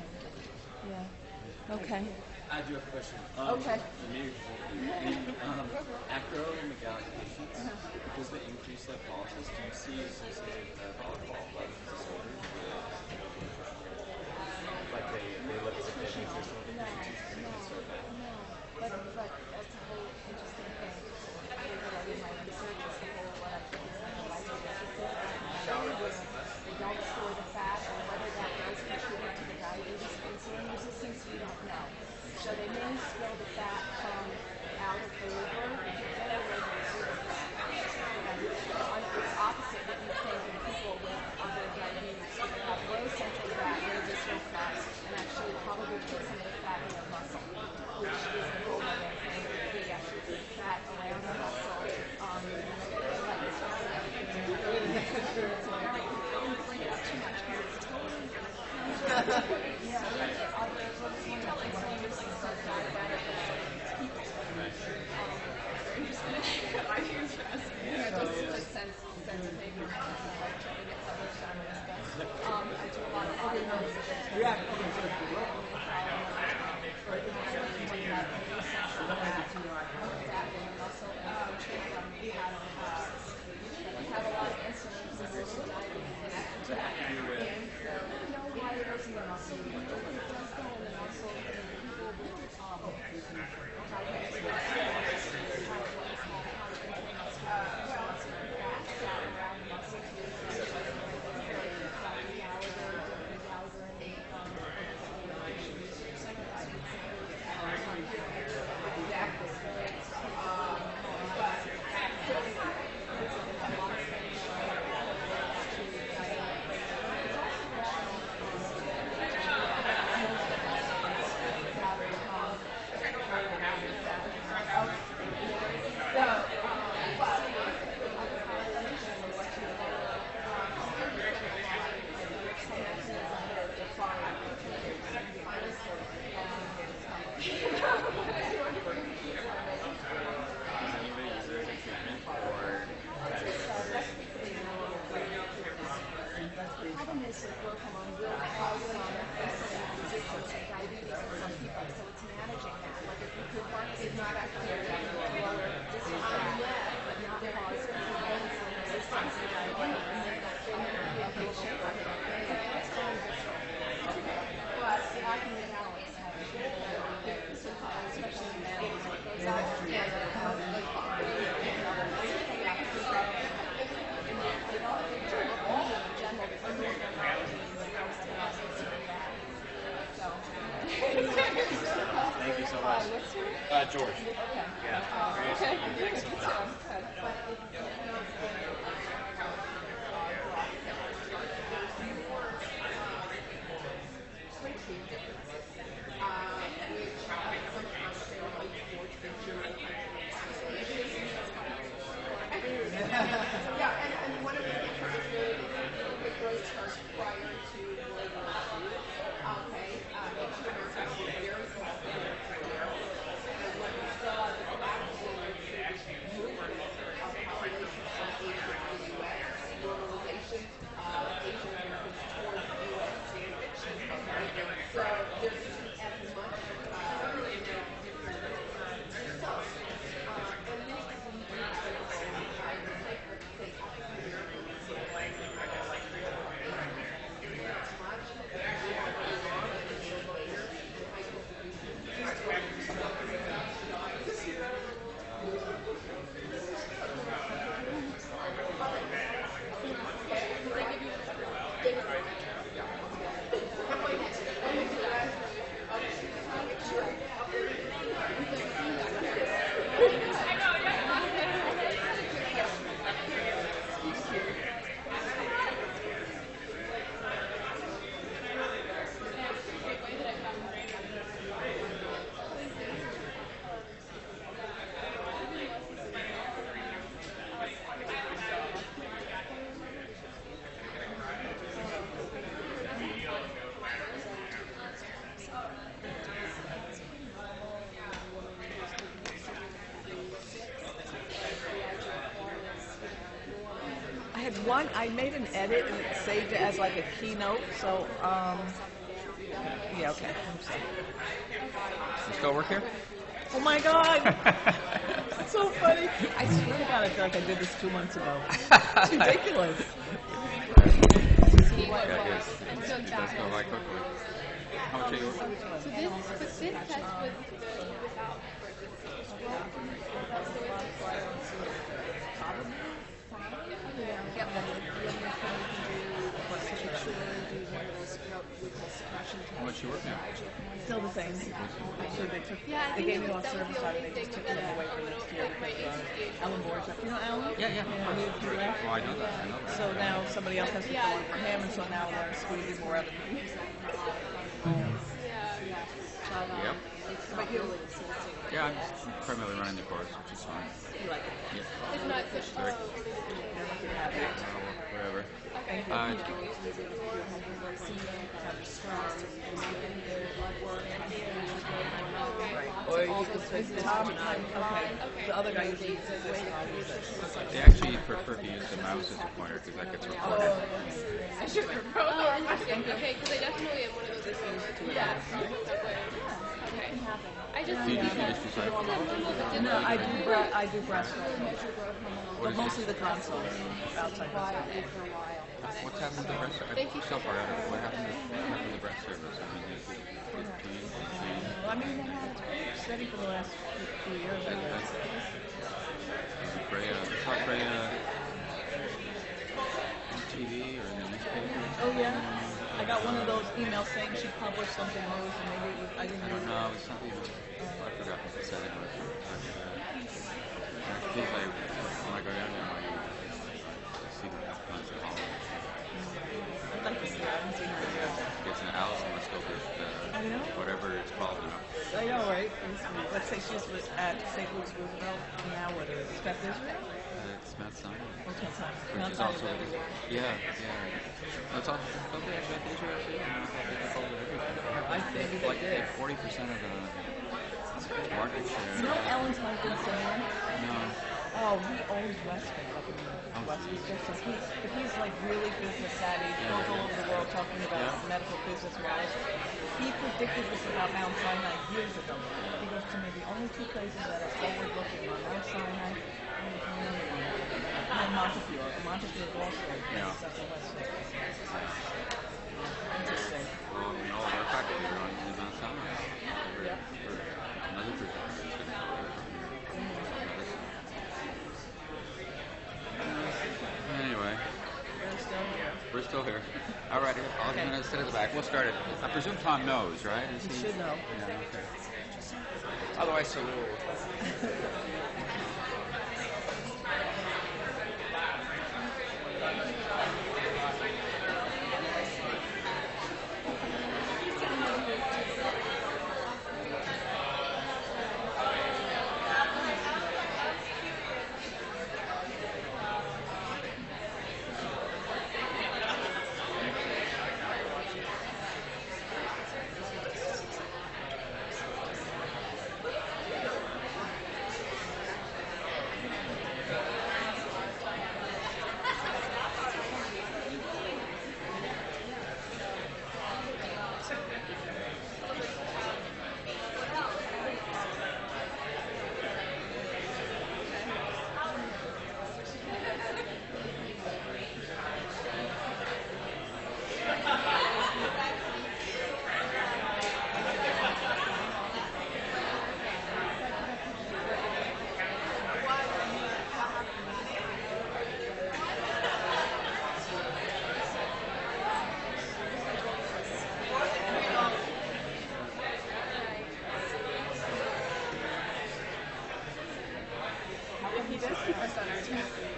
Yeah. Okay. I do have a question. Okay. Maybe in acromegalic patients, because they increase lipolysis, do you see associated metabolic disorders like they live as a patient or something? No. But that's a whole interesting thing. What I did in my research is the whole they don't store the fat, or whether that does contribute to the diabetes and insulin resistance, we don't know. So they may spill the fat from out of the liver, is not actually a lower but not cause resistance but especially in men, it goes up and Thank you so much. George. yeah, and one of the things that was really the growth starts prior to World War II. Okay, Asian Americans were very small and what we saw is actually movement of population from Asia to the U.S., normalization of Asian Americans towards the U.S. Okay, so there isn't as much I made an edit and it saved it as like a keynote. So, yeah, okay. I'm sorry. You still work here? Oh my God! That's so funny. I swear to God, I feel like I did this 2 months ago. It's ridiculous. Yeah, it is. It does go by quickly. How much are you? So this test was without How much you work now? Still the same. Actually, they gave me all service out and they just took it away for next year because Alan Borge. You know Alan? Yeah, yeah. He left. Oh, I know that. I know that. So now somebody else has to fill in for him, and so now we're squeezing more out of him. Yep. But you, Yeah, I'm just primarily running the course, which is fine. you like it? Yeah. it's not such Sorry. Yeah. Whatever. Or you could spend Tom and I. Okay. The other guy usually uses this. They actually prefer to use the mouse as a pointer because that gets recorded. I should propose. Oh, interesting. Okay, because I definitely am one of those people. Yeah. Okay. I just Do you just decide for all? No, I do breast but mostly the console outside. What's happened to the breast service? I'm so far out of it. What happened to the breast service? I mean, is it changed? Well, I mean, they have it steady for the last few years. I guess. Freya, I saw Freya on TV or in the newspaper. Oh yeah, I got one of those emails saying she published something or maybe it was, I didn't I don't know. know. It was something. I forgot what the setting was. But when I go down there, I see the constant hall. I'd like to see it. I haven't seen it yet. Gets an Allison must go with I know. whatever it's called, you know. I know, right? Let's say she's at St. Louis Roosevelt. Now what is it? Beth Israel? It's Matt Simon. What's that time? Which is also, yeah. It's also, don't they have Beth Israel too? I thought they controlled everything. I think they Like did. 40% of the market share. You know Ellen's my good singer? No. Oh, No, he owns Westfield up in Westfield. So but he's like really business savvy. He goes all over the world talking about medical business wise. He predicted this about Mount Sinai years ago. He goes to me, the only two places that are forward looking are Mount Sinai and Montefiore. Montefiore is also up in Westfield. Interesting. Well, no, they're practically on Mount Sinai. Yeah. Another person is going to go there. Anyway, we're still here. All right, I'm going to sit at the back. We'll start it. I presume Tom knows, right? He should know. Yeah, okay. Otherwise, so we'll...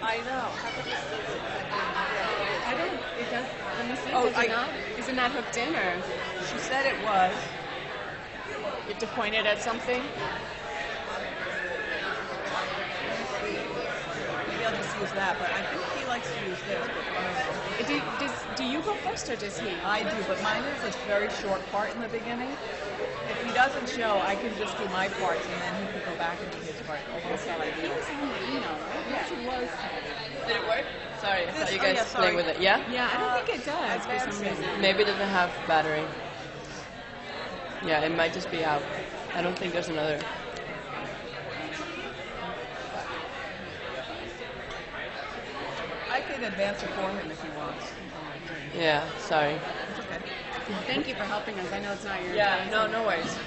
I know. I don't. It does. Let me see. Oh, Does it not? Is it not hooked in, or She said it was. you have to point it at something? Maybe I'll just use that, but I think he likes to use this, but I don't know. Do you go first, or does he? I do, but mine is this very short part in the beginning. If he doesn't show, I can just do my parts, and then he can go back and do his part. That's how I do it. Yes, it was. Did it work? Sorry, I thought you oh, guys yeah, played sorry. with it. Yeah? Yeah, I don't think it does for some reason. Maybe it doesn't have battery. Yeah, it might just be out. I don't think there's another. I can advance it for him if he wants. Yeah, sorry. It's okay. Thank you for helping us. I know it's not your. Yeah, no worries.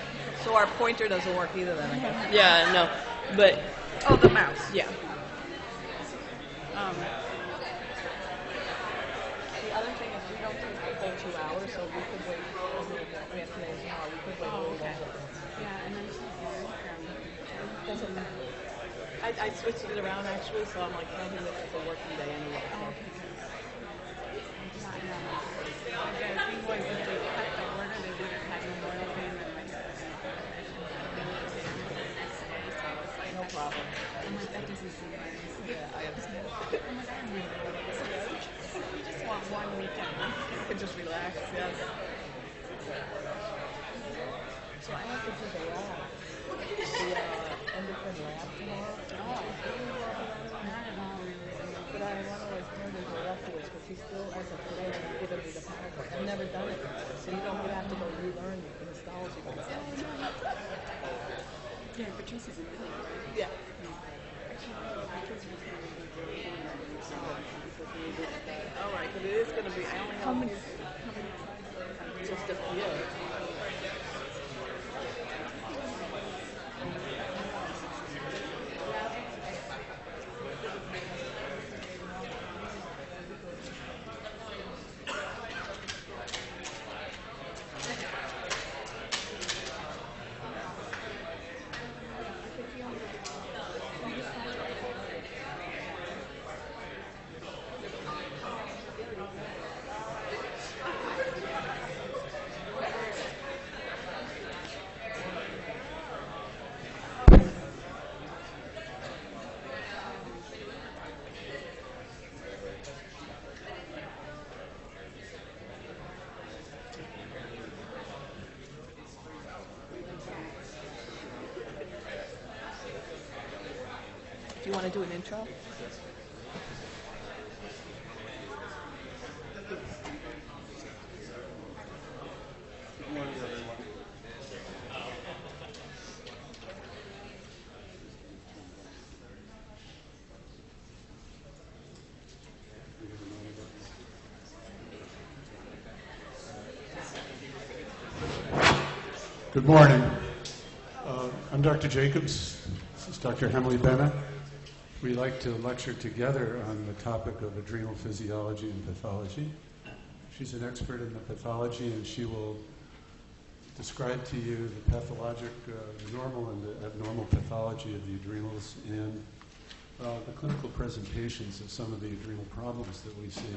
So our pointer doesn't work either then, I guess. Yeah, no. But, Oh, the mouse. yeah. The other thing is we don't take the whole 2 hours, so we could wait a little bit. We have today and tomorrow. We could wait a little longer. Yeah, and then Doesn't matter. I switched it around actually, so I'm like counting this as a working day anyway. the thing was, if they cut the order, they would have had Memorial Day and then my No problem. I'm like, that doesn't seem right. Yeah, I understand. I'm like, I'm really we just want one weekend. You can just relax, yes. So I have to do the lab. The endocrine lab tomorrow. Not at all, really. But I want to like turn his way afterwards because he's still, as of today, giving me the PowerPoint. I've never done it before, so you don't have to go relearn the histology. Yeah, Patrice is really good. Yeah. All right, but it is going to be. I only How many? just a few. Do you want to do an intro? Good morning. I'm Dr. Jacobs. This is Dr. Hemley Bennett. We like to lecture together on the topic of adrenal physiology and pathology. She's an expert in the pathology, and she will describe to you the pathologic, the normal and the abnormal pathology of the adrenals and the clinical presentations of some of the adrenal problems that we see.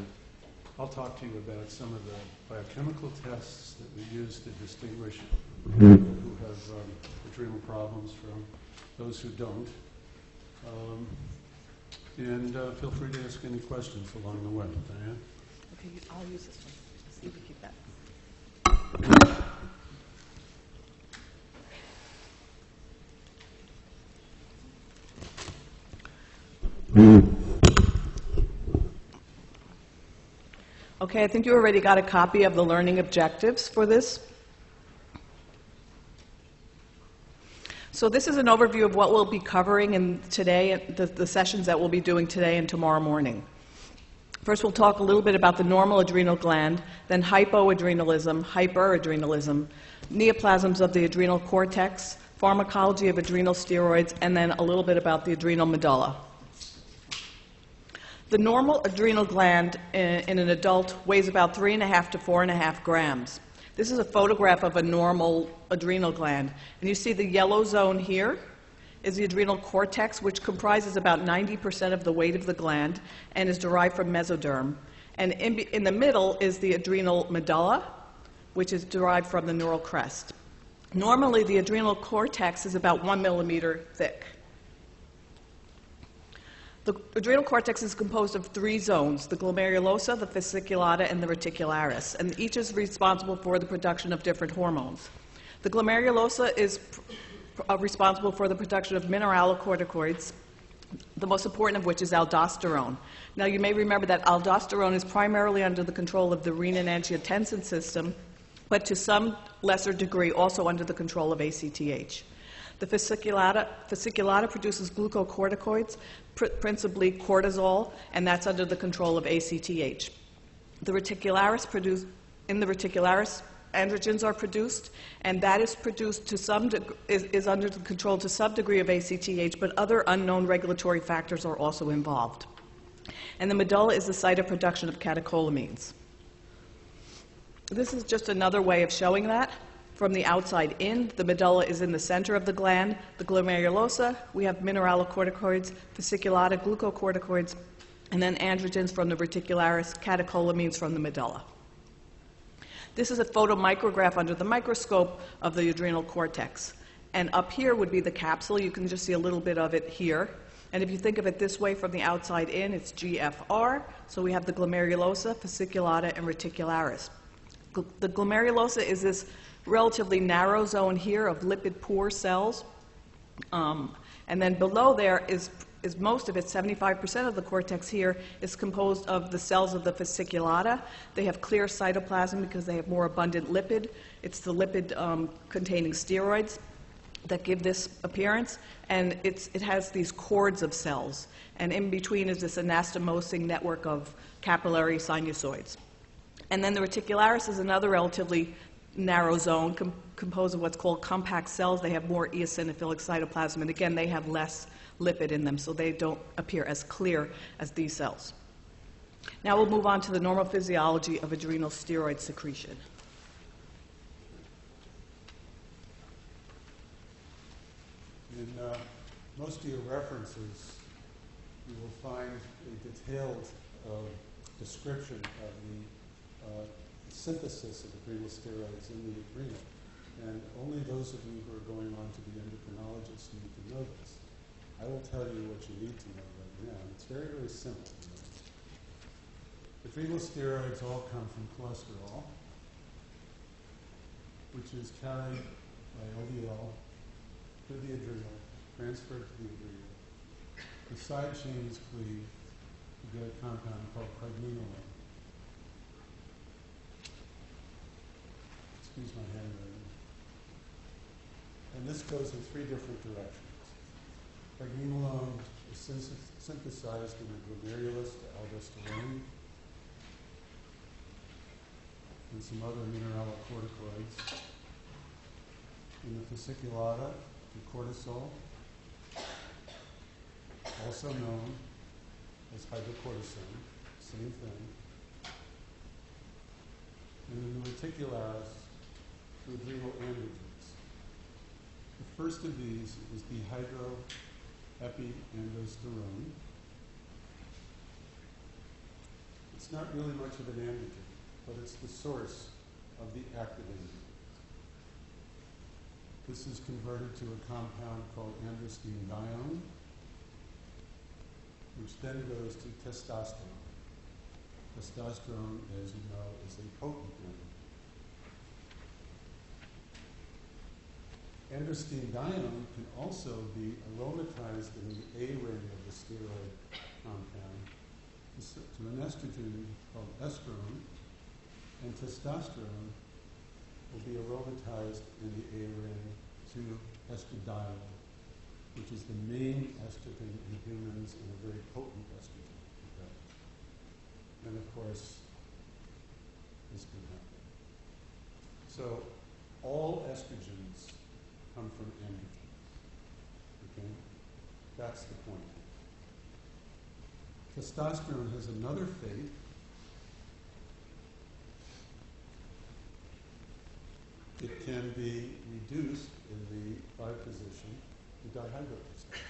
I'll talk to you about some of the biochemical tests that we use to distinguish people who have adrenal problems from those who don't. And feel free to ask any questions along the way. Diane? Okay, I'll use this one. See if we keep that. Okay, I think you already got a copy of the learning objectives for this. So this is an overview of what we'll be covering in today, the sessions that we'll be doing today and tomorrow morning. First, we'll talk a little bit about the normal adrenal gland, then hypoadrenalism, hyperadrenalism, neoplasms of the adrenal cortex, pharmacology of adrenal steroids, and then a little bit about the adrenal medulla. The normal adrenal gland in an adult weighs about 3.5 to 4.5 grams. This is a photograph of a normal adrenal gland. And you see the yellow zone here is the adrenal cortex, which comprises about 90% of the weight of the gland and is derived from mesoderm. And in the middle is the adrenal medulla, which is derived from the neural crest. Normally, the adrenal cortex is about 1 millimeter thick. The adrenal cortex is composed of 3 zones, the glomerulosa, the fasciculata, and the reticularis, and each is responsible for the production of different hormones. The glomerulosa is responsible for the production of mineralocorticoids, the most important of which is aldosterone. Now, you may remember that aldosterone is primarily under the control of the renin-angiotensin system, but to some lesser degree also under the control of ACTH. The fasciculata produces glucocorticoids, principally cortisol, and that's under the control of ACTH. The reticularis in the reticularis, androgens are produced, and that is produced to some is under the control to some degree of ACTH, but other unknown regulatory factors are also involved. And the medulla is the site of production of catecholamines. This is just another way of showing that. From the outside in, the medulla is in the center of the gland. The glomerulosa, we have mineralocorticoids, fasciculata, glucocorticoids, and then androgens from the reticularis, catecholamines from the medulla. This is a photomicrograph under the microscope of the adrenal cortex. And up here would be the capsule. You can just see a little bit of it here. And if you think of it this way from the outside in, it's GFR. So we have the glomerulosa, fasciculata, and reticularis. The glomerulosa is this relatively narrow zone here of lipid-poor cells. And then below there is most of it, 75% of the cortex here, is composed of the cells of the fasciculata. They have clear cytoplasm because they have more abundant lipid. It's the lipid-containing steroids that give this appearance. And it has these cords of cells. And in between is this anastomosing network of capillary sinusoids. And then the reticularis is another relatively narrow zone composed of what's called compact cells. They have more eosinophilic cytoplasm, and again, they have less lipid in them, so they don't appear as clear as these cells. Now we'll move on to the normal physiology of adrenal steroid secretion. In most of your references, you will find a detailed description of the synthesis of adrenal steroids in the adrenal. And only those of you who are going on to be endocrinologists need to know this. I will tell you what you need to know right now. It's very, very simple. Adrenal steroids all come from cholesterol, which is carried by LDL to the adrenal, transferred to the adrenal, The side chains cleave to get a compound called pregnenolone. Excuse my handwriting. And this goes in three different directions. Pregnenolone is synthesized in the glomerulus to aldosterone and some other mineralocorticoids. In the fasciculata to cortisol, also known as hydrocortisone, same thing. And in the reticularis to adrenal androgens. The first of these is dihydroepiandrosterone. It's not really much of an androgen, but it's the source of the activating. This is converted to a compound called androstenedione, which then goes to testosterone. Testosterone, as you know, is a potent androgen. Androstenedione can also be aromatized in the A ring of the steroid compound to an estrogen called estrone, and testosterone will be aromatized in the A ring to estradiol, which is the main estrogen in humans and a very potent estrogen. Okay. And of course, this can happen. So all estrogens come from androgens. Okay? That's the point. Testosterone has another fate. It can be reduced in the 5 position to dihydrotestosterone.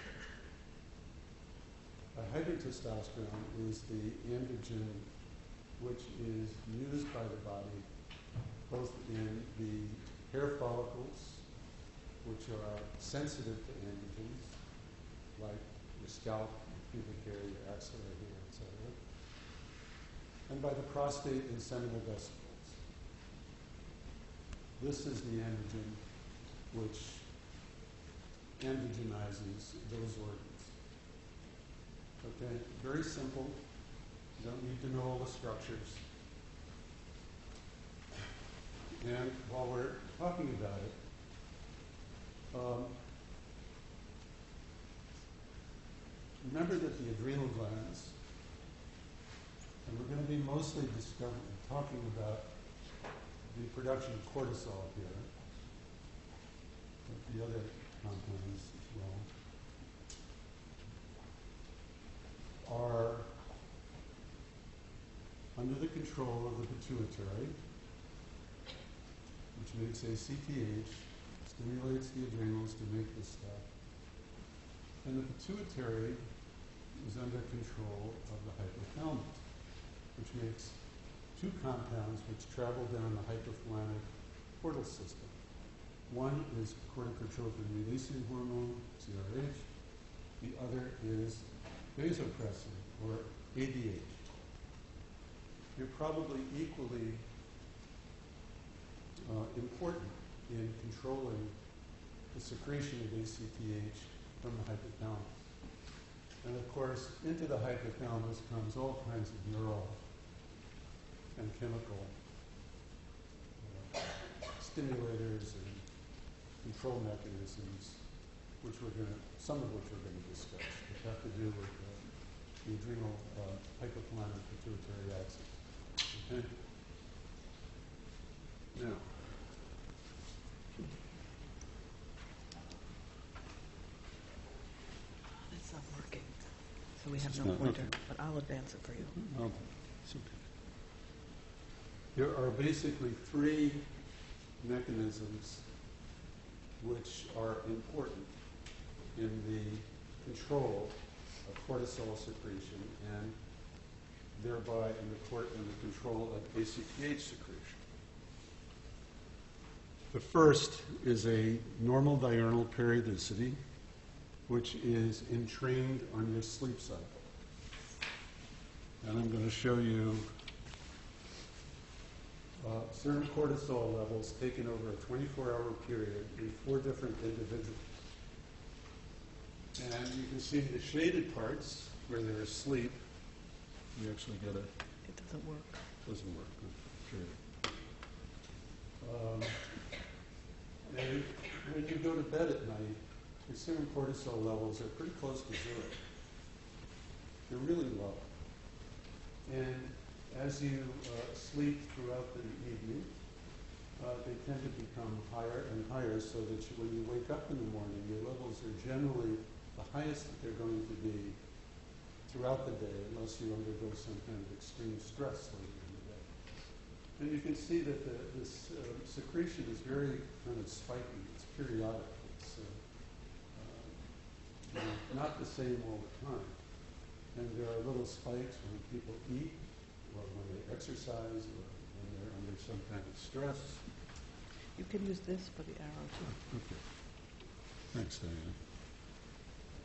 Dihydrotestosterone is the androgen which is used by the body both in the hair follicles, which are sensitive to androgens, like your scalp, your pubic hair, your axillary hair, etc., and by the prostate and seminal vesicles. This is the androgen which androgenizes those organs. Okay, very simple. You don't need to know all the structures. And while we're talking about it, remember that the adrenal glands, and we're going to be mostly talking about the production of cortisol here, but the other compounds as well, are under the control of the pituitary, which makes ACTH, stimulates the adrenals to make this stuff. And the pituitary is under control of the hypothalamus, which makes 2 compounds which travel down the hypothalamic portal system. One is corticotropin-releasing hormone, CRH. The other is vasopressin, or ADH. You're probably equally important in controlling the secretion of ACTH from the hypothalamus. And of course, into the hypothalamus comes all kinds of neural and chemical stimulators and control mechanisms, some of which we're going to discuss, which have to do with the adrenal hypothalamic pituitary axis. Okay? Now, It's not working, so we have It's no not, pointer, okay. but I'll advance it for you. okay. It's okay. There are basically 3 mechanisms which are important in the control of cortisol secretion and thereby in the control of ACTH secretion. The first is a normal diurnal periodicity, which is entrained on your sleep cycle. And I'm going to show you serum cortisol levels taken over a 24-hour period in 4 different individuals. And you can see the shaded parts where they're asleep. You actually get a... It doesn't work. Doesn't work. Sure. And when you go to bed at night, your serum cortisol levels are pretty close to zero. They're really low. And as you sleep throughout the evening, they tend to become higher and higher, so that when you wake up in the morning, your levels are generally the highest that they're going to be throughout the day, unless you undergo some kind of extreme stress later in the day. And you can see that this secretion is very kind of spiky. It's periodic. It's not the same all the time. And there are little spikes when people eat, or when they exercise, or when they're under some kind of stress. You can use this for the arrow too. Okay. Thanks, Diane.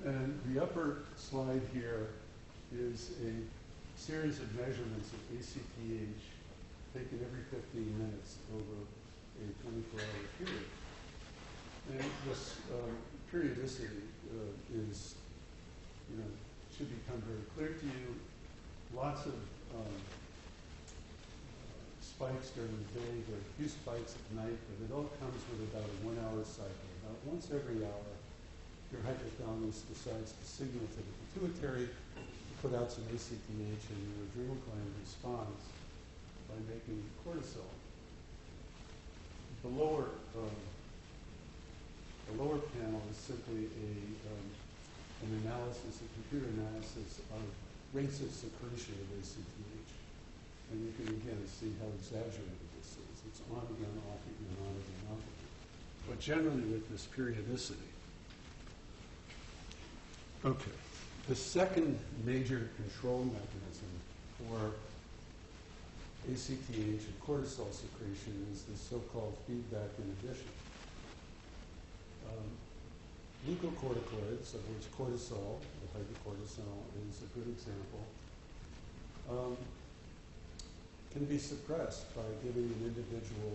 And the upper slide here is a series of measurements of ACTH taken every 15 minutes over a 24-hour period. And this periodicity is, should become very clear to you. Lots of spikes during the day, there are a few spikes at night, but it all comes with about a 1-hour cycle. About once every hour, your hypothalamus decides to signal to the pituitary to put out some ACTH, and your adrenal gland responds by making cortisol. The lower panel is simply an analysis, a computer analysis of rates of secretion of ACTH. And you can again see how exaggerated this is. It's on again, off again, on again, off again. But generally with this periodicity. Okay. The second major control mechanism for ACTH and cortisol secretion is the so-called feedback inhibition. Glucocorticoids, of which cortisol, the hydrocortisol, is a good example, can be suppressed by giving an individual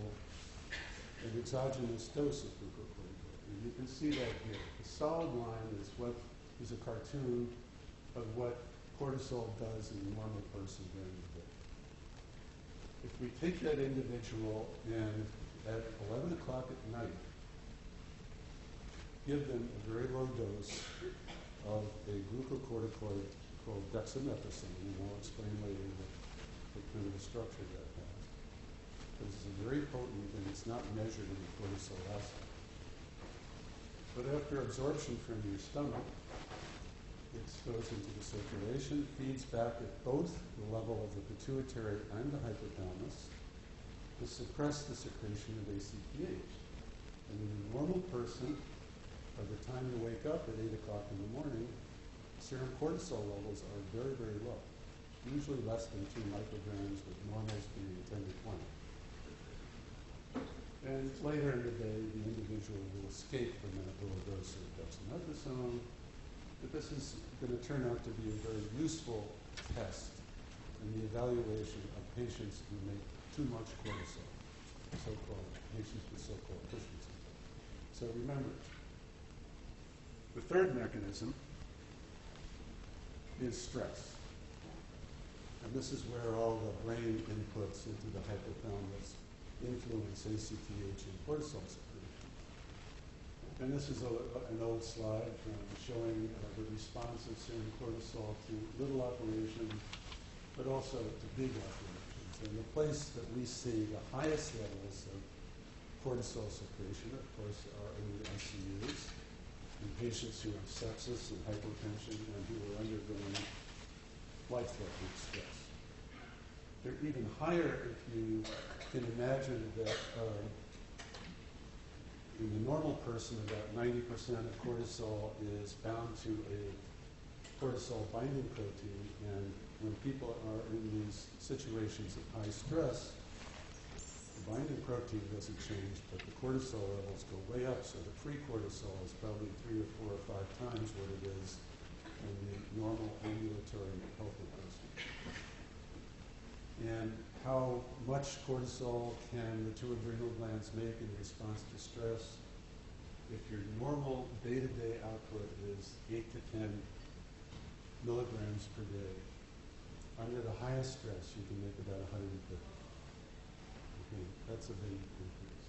an exogenous dose of glucocorticoid. And you can see that here. The solid line is what is a cartoon of what cortisol does in a normal person during the day. If we take that individual and at 11 o'clock at night, give them a very low dose of a glucocorticoid called dexamethasone, and I'll explain later what kind of a structure that has. This is very potent, and it's not measured in the cortisol assay. But after absorption from your stomach, it goes into the circulation, feeds back at both the level of the pituitary and the hypothalamus to suppress the secretion of ACTH. And in a normal person, by the time you wake up at 8 o'clock in the morning, serum cortisol levels are very, very low, usually less than 2 micrograms, with normals being 10 to 20. And later in the day, the individual will escape from that low dose of dexamethasone. But this is going to turn out to be a very useful test in the evaluation of patients who make too much cortisol, so-called patients with so-called Cushing's syndrome. So remember, the third mechanism is stress. And this is where all the brain inputs into the hypothalamus influence ACTH and cortisol secretion. And this is an old slide showing the response of serum cortisol to little operations, but also to big operations. And the place that we see the highest levels of cortisol secretion, of course, are in the ICUs, in patients who have sepsis and hypotension and who are undergoing life-threatening stress. They're even higher if you can imagine that in the normal person, about 90% of cortisol is bound to a cortisol binding protein, and when people are in these situations of high stress, the binding protein doesn't change, but the cortisol levels go way up, so the free cortisol is probably 3 or 4 or 5 times what it is in the normal ambulatory healthy person. And how much cortisol can the 2 adrenal glands make in response to stress? if your normal day-to-day output is 8 to 10 milligrams per day, under the highest stress, you can make about 150. Okay, that's a big increase.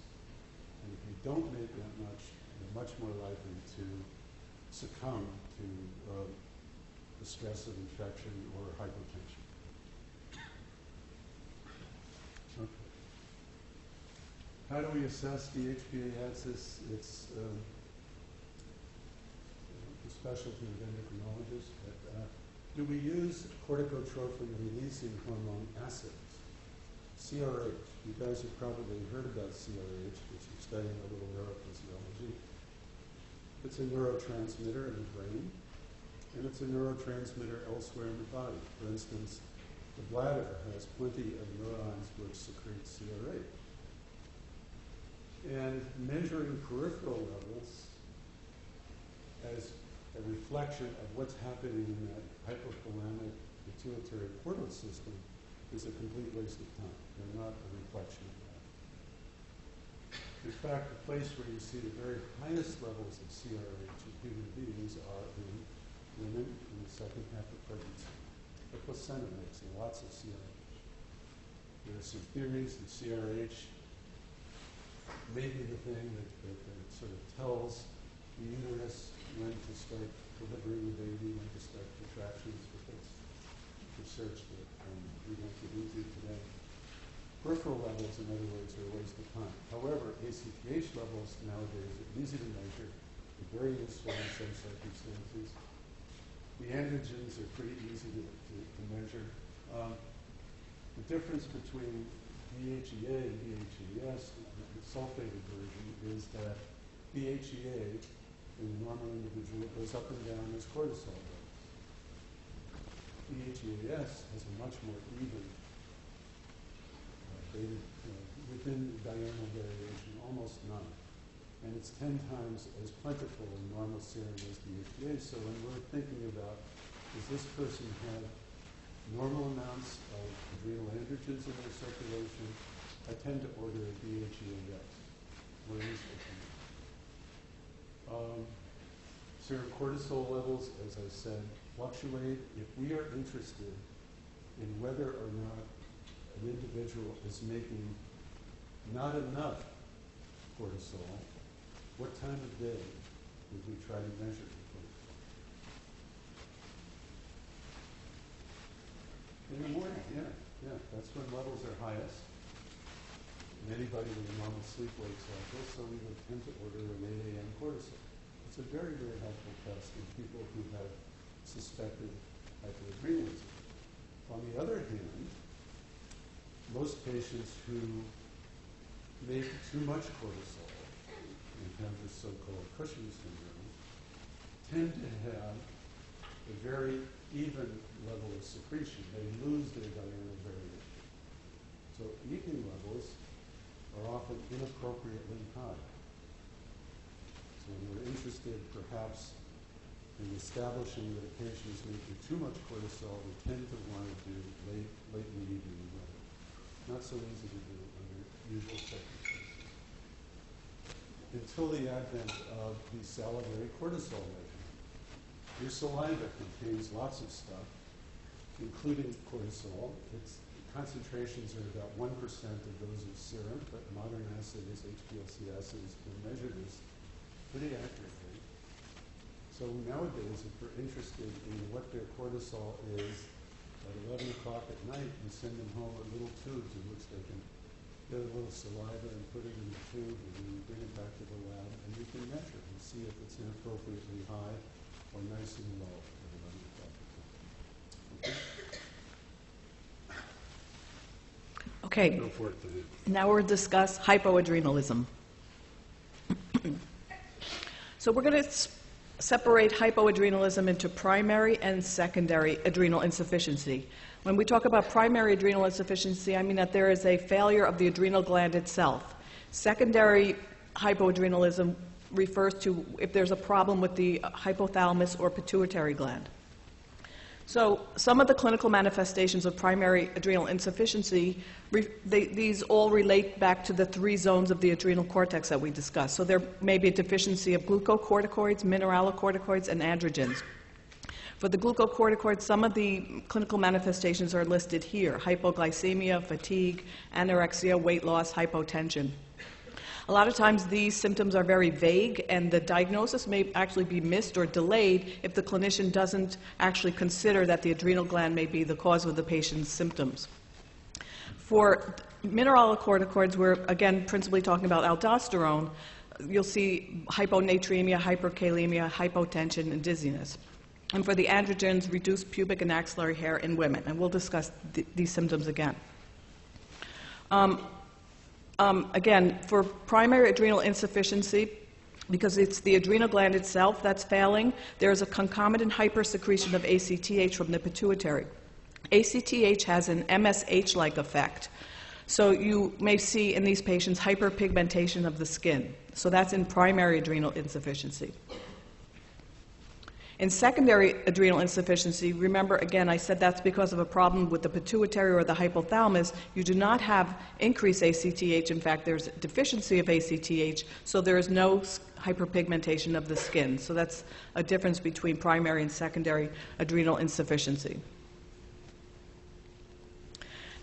And if you don't make that much, you're much more likely to succumb to the stress of infection or hypotension. Okay. How do we assess the HbA axis? It's the specialty of endocrinologists. But, do we use corticotrophin-releasing hormone acids? CRH. You guys have probably heard about CRH, which you're studying a little neurophysiology. It's a neurotransmitter in the brain, and it's a neurotransmitter elsewhere in the body. For instance, the bladder has plenty of neurons which secrete CRH. And measuring peripheral levels as a reflection of what's happening in that hypothalamic pituitary portal system is a complete waste of time. They're not a reflection of that. In fact, the place where you see the very highest levels of CRH in human beings are in women in the second half of pregnancy. The placenta makes lots of CRH. There are some theories that CRH may be the thing that sort of tells the uterus when to start delivering the baby, when to start contractions, but that's research that we won't get into today. Peripheral levels, in other words, are a waste of time. However, ACTH levels nowadays are easy to measure. They're very useful in some circumstances. The androgens are pretty easy to measure. The difference between DHEA and DHEAS, the sulfated version, is that DHEA in a normal individual goes up and down as cortisol does. DHEAS has a much more even within diurnal variation, almost none. And it's 10 times as plentiful in normal serum as DHEA. So when we're thinking about, does this person have normal amounts of adrenal androgens in their circulation, I tend to order a DHEAS. What is it? Serum cortisol levels, as I said, fluctuate. If we are interested in whether or not an individual is making not enough cortisol, what time of day would we try to measure the cortisol? In the morning, yeah. That's when levels are highest. And anybody with a normal sleep-wake cycle, so we would tend to order an 8 a.m. cortisol. It's a very, very helpful test in people who have suspected hypoadrenalism. On the other hand, most patients who make too much cortisol and have this so-called Cushing syndrome tend to have a very even level of secretion. They lose their diurnal variation. So evening levels are often inappropriately high. So when we're interested, perhaps, in establishing that a patient is making too much cortisol, we tend to want to do late in the evening level. Not so easy to do under usual circumstances. Until the advent of the salivary cortisol measurement. Your saliva contains lots of stuff, including cortisol. Its concentrations are about 1% of those of serum, but modern assays, HPLC assays, can measure this pretty accurately. So nowadays, if we're interested in what their cortisol is at 11 o'clock at night, we send them home with little tubes in which they can get a little saliva and put it in the tube, and then we bring it back to the lab, and we can measure and see if it's inappropriately high or nice and low at 11 o'clock at night. Okay? Okay, Go for it, Dave. now we'll discuss hypoadrenalism. So we're going to separate hypoadrenalism into primary and secondary adrenal insufficiency. When we talk about primary adrenal insufficiency, I mean that there is a failure of the adrenal gland itself. Secondary hypoadrenalism refers to if there's a problem with the hypothalamus or pituitary gland. So some of the clinical manifestations of primary adrenal insufficiency, these all relate back to the 3 zones of the adrenal cortex that we discussed. So there may be a deficiency of glucocorticoids, mineralocorticoids, and androgens. For the glucocorticoids, some of the clinical manifestations are listed here: hypoglycemia, fatigue, anorexia, weight loss, hypotension. A lot of times these symptoms are very vague, and the diagnosis may actually be missed or delayed if the clinician doesn't actually consider that the adrenal gland may be the cause of the patient's symptoms. For mineralocorticoids, we're again principally talking about aldosterone. You'll see hyponatremia, hyperkalemia, hypotension, and dizziness. And for the androgens, reduced pubic and axillary hair in women, and we'll discuss these symptoms again. Again, for primary adrenal insufficiency, because it's the adrenal gland itself that's failing, there's a concomitant hypersecretion of ACTH from the pituitary. ACTH has an MSH-like effect. So you may see in these patients hyperpigmentation of the skin. So that's in primary adrenal insufficiency. In secondary adrenal insufficiency, remember again I said that's because of a problem with the pituitary or the hypothalamus. You do not have increased ACTH. In fact, there's a deficiency of ACTH, so there is no hyperpigmentation of the skin. So that's a difference between primary and secondary adrenal insufficiency.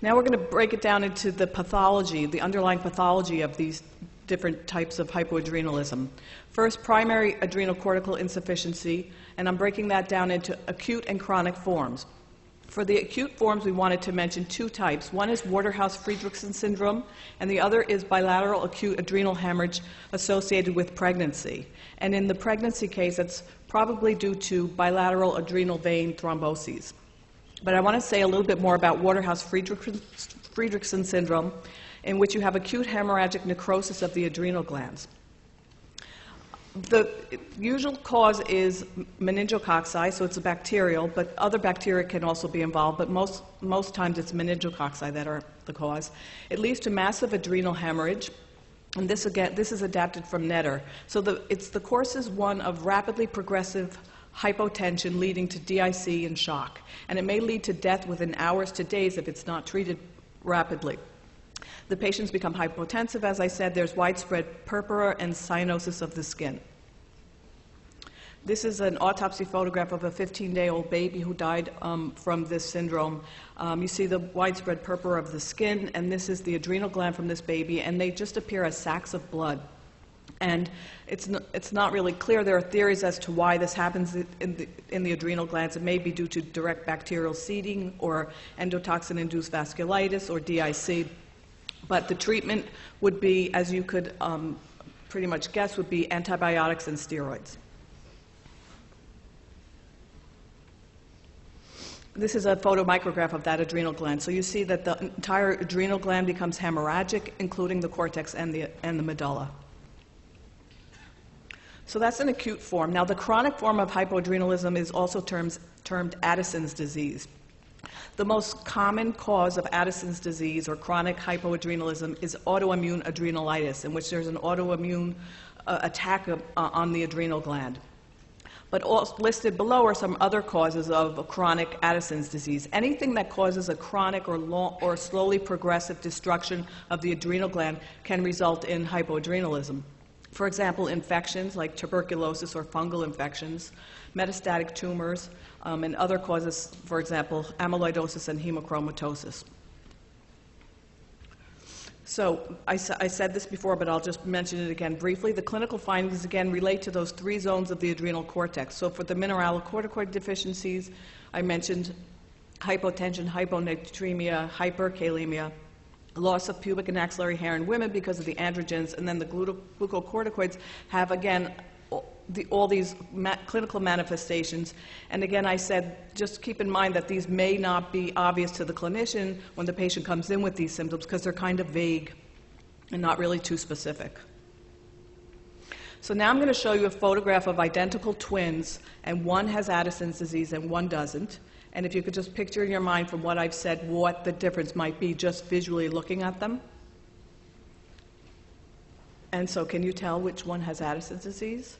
Now we're going to break it down into the pathology, the underlying pathology of these different types of hypoadrenalism. First, primary adrenal cortical insufficiency, and I'm breaking that down into acute and chronic forms. For the acute forms, we wanted to mention 2 types. One is Waterhouse-Friderichsen syndrome, and the other is bilateral acute adrenal hemorrhage associated with pregnancy. And in the pregnancy case, it's probably due to bilateral adrenal vein thromboses. But I want to say a little bit more about Waterhouse-Friderichsen syndrome, in which you have acute hemorrhagic necrosis of the adrenal glands. The usual cause is meningococci, so it's a bacterial, but other bacteria can also be involved, but most times it's meningococci that are the cause. It leads to massive adrenal hemorrhage, and this is adapted from Netter. So the course is one of rapidly progressive hypotension leading to DIC and shock, and it may lead to death within hours to days if it's not treated rapidly. The patients become hypotensive, as I said. There's widespread purpura and cyanosis of the skin. This is an autopsy photograph of a 15-day-old baby who died from this syndrome. You see the widespread purpura of the skin, and this is the adrenal gland from this baby, and they just appear as sacs of blood. And it's not really clear. There are theories as to why this happens in the adrenal glands. It may be due to direct bacterial seeding or endotoxin-induced vasculitis or DIC. But the treatment would be, as you could pretty much guess, would be antibiotics and steroids. This is a photomicrograph of that adrenal gland. So you see that the entire adrenal gland becomes hemorrhagic, including the cortex and the medulla. So that's an acute form. Now, the chronic form of hypoadrenalism is also termed Addison's disease. The most common cause of Addison's disease or chronic hypoadrenalism is autoimmune adrenalitis, in which there's an autoimmune attack on the adrenal gland. But listed below are some other causes of chronic Addison's disease. Anything that causes a chronic or slowly progressive destruction of the adrenal gland can result in hypoadrenalism. For example, infections like tuberculosis or fungal infections, metastatic tumors, and other causes, for example, amyloidosis and hemochromatosis. So I said this before, but I'll just mention it again briefly. The clinical findings, again, relate to those 3 zones of the adrenal cortex. So for the mineralocorticoid deficiencies, I mentioned hypotension, hyponatremia, hyperkalemia, loss of pubic and axillary hair in women because of the androgens, and then the glucocorticoids have, again, all these clinical manifestations. And again, I said, just keep in mind that these may not be obvious to the clinician when the patient comes in with these symptoms because they're kind of vague and not really too specific. So now I'm going to show you a photograph of identical twins, and one has Addison's disease and one doesn't. And if you could just picture in your mind from what I've said what the difference might be just visually looking at them. And so can you tell which one has Addison's disease?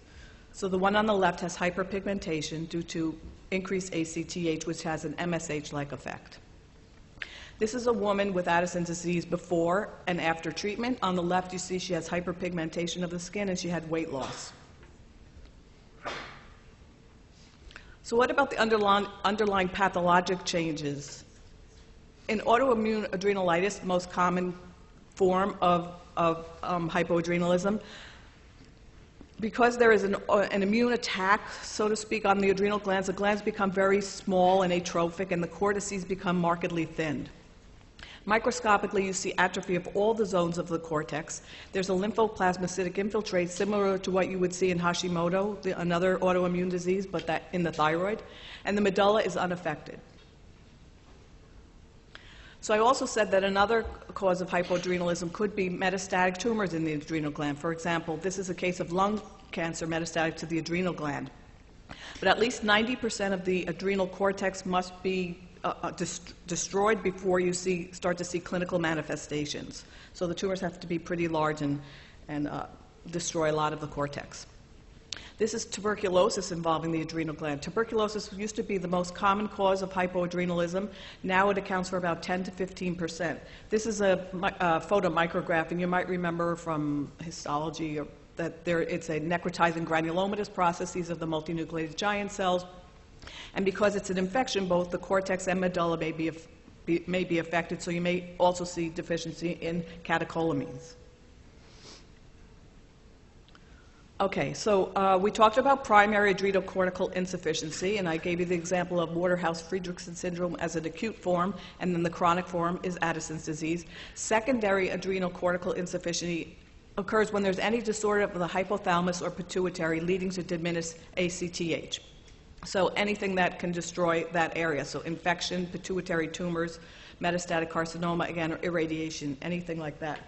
So the one on the left has hyperpigmentation due to increased ACTH, which has an MSH-like effect. This is a woman with Addison's disease before and after treatment. On the left, you see she has hyperpigmentation of the skin, and she had weight loss. So what about the underlying pathologic changes? In autoimmune adrenalitis, the most common form of hypoadrenalism, because there is an immune attack, so to speak, on the adrenal glands, the glands become very small and atrophic, and the cortices become markedly thinned. Microscopically, you see atrophy of all the zones of the cortex. There's a lymphoplasmacytic infiltrate similar to what you would see in Hashimoto, another autoimmune disease, but that in the thyroid, and the medulla is unaffected. So I also said that another cause of hypoadrenalism could be metastatic tumors in the adrenal gland. For example, this is a case of lung cancer metastatic to the adrenal gland. But at least 90% of the adrenal cortex must be destroyed before you start to see clinical manifestations. So the tumors have to be pretty large and destroy a lot of the cortex. This is tuberculosis involving the adrenal gland. Tuberculosis used to be the most common cause of hypoadrenalism. Now it accounts for about 10 to 15%. This is a photomicrograph, and you might remember from histology that it's a necrotizing granulomatous processes of the multinucleated giant cells. And because it's an infection, both the cortex and medulla may be affected, so you may also see deficiency in catecholamines. Okay, so we talked about primary adrenocortical insufficiency, and I gave you the example of Waterhouse-Friderichsen syndrome as an acute form, and then the chronic form is Addison's disease. Secondary adrenocortical insufficiency occurs when there's any disorder of the hypothalamus or pituitary leading to diminished ACTH. So anything that can destroy that area, so infection, pituitary tumors, metastatic carcinoma, again, or irradiation, anything like that.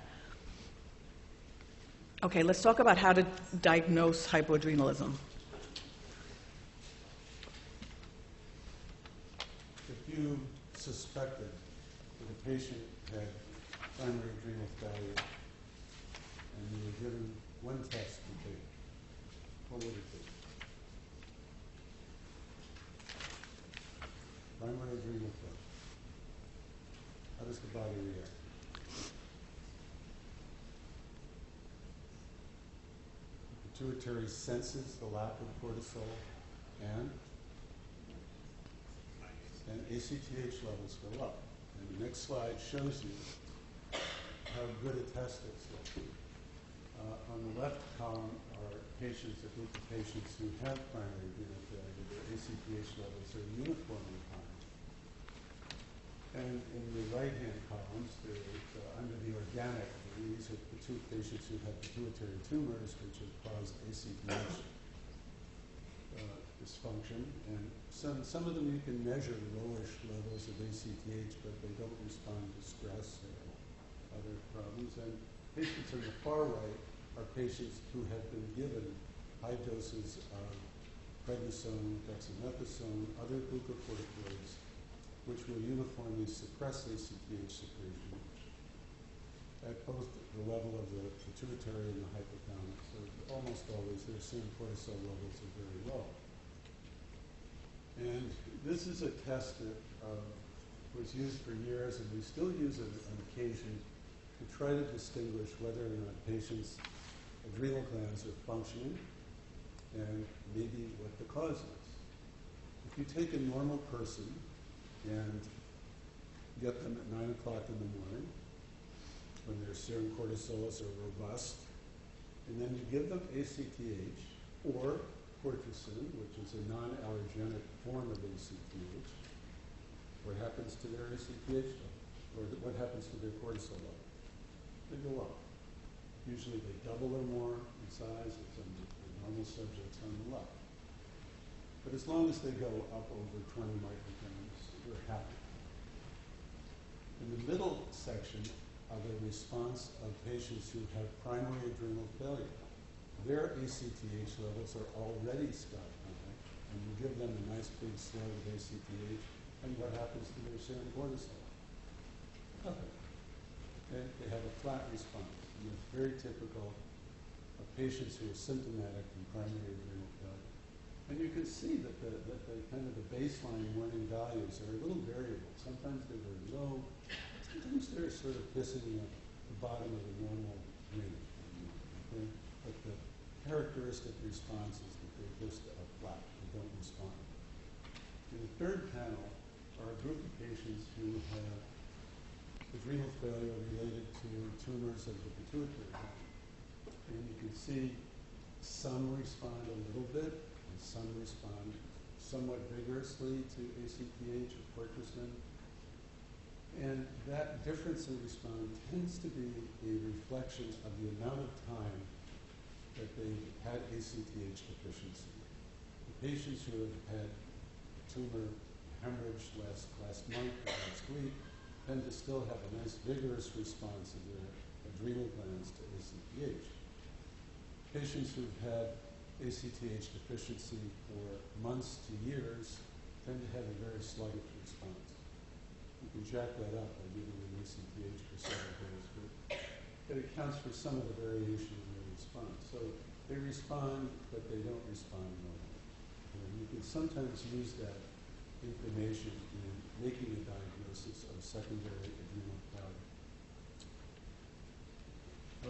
Okay, let's talk about how to diagnose hypoadrenalism. If you suspected that a patient had primary adrenal failure and you were given one test to take, what would it be? Primary adrenal failure. How does the body react? The pituitary senses the lack of cortisol and ACTH levels go up. And the next slide shows you how good a test is. On the left column are patients, a group of patients who have primary adrenal failure. Their ACTH levels are uniformly high. And in the right-hand columns, under the organic, these are the two patients who have pituitary tumors, which have caused ACTH dysfunction. And some of them you can measure lowish levels of ACTH, but they don't respond to stress or other problems. And patients on the far right are patients who have been given high doses of prednisone, dexamethasone, other glucocorticoids, which will uniformly suppress ACTH secretion at both the level of the pituitary and the hypothalamus. So almost always their serum cortisol levels are very low. And this is a test that was used for years, and we still use it on occasion to try to distinguish whether or not patients' adrenal glands are functioning and maybe what the cause is. If you take a normal person and get them at 9 o'clock in the morning, when their serum cortisols are robust, and then you give them ACTH or cortisone, which is a non-allergenic form of ACTH, what happens to their ACTH level? Or what happens to their cortisol level? They go up. Usually they double or more in size. It's on the normal subjects on the left. But as long as they go up over 20 micrograms, we're happy. In the middle section are the response of patients who have primary adrenal failure. Their ACTH levels are already sky high, and you give them a nice big slug of ACTH, and what happens to their serum cortisol? Nothing. Okay? They have a flat response. And it's very typical of patients who are symptomatic from primary adrenal failure. And you can see that the kind of the baseline morning values are a little variable. Sometimes they're very low. Sometimes they're sort of kissing the bottom of the normal range. Okay? But the characteristic response is that they just are flat. They don't respond. In the third panel are a group of patients who have adrenal failure related to tumors of the pituitary gland. And you can see some respond a little bit, and some respond somewhat vigorously to ACTH or cortisone. And that difference in response tends to be a reflection of the amount of time that they've had ACTH deficiency. The patients who have had tumor hemorrhage last month or last week tend to still have a nice vigorous response of their adrenal glands to ACTH. Patients who've had ACTH deficiency for months to years tend to have a very sluggish response. You can jack that up by giving them ACTH for several days, but it accounts for some of the variation in their response. So they respond, but they don't respond normally. And you can sometimes use that information in making a diagnosis of secondary adrenal failure.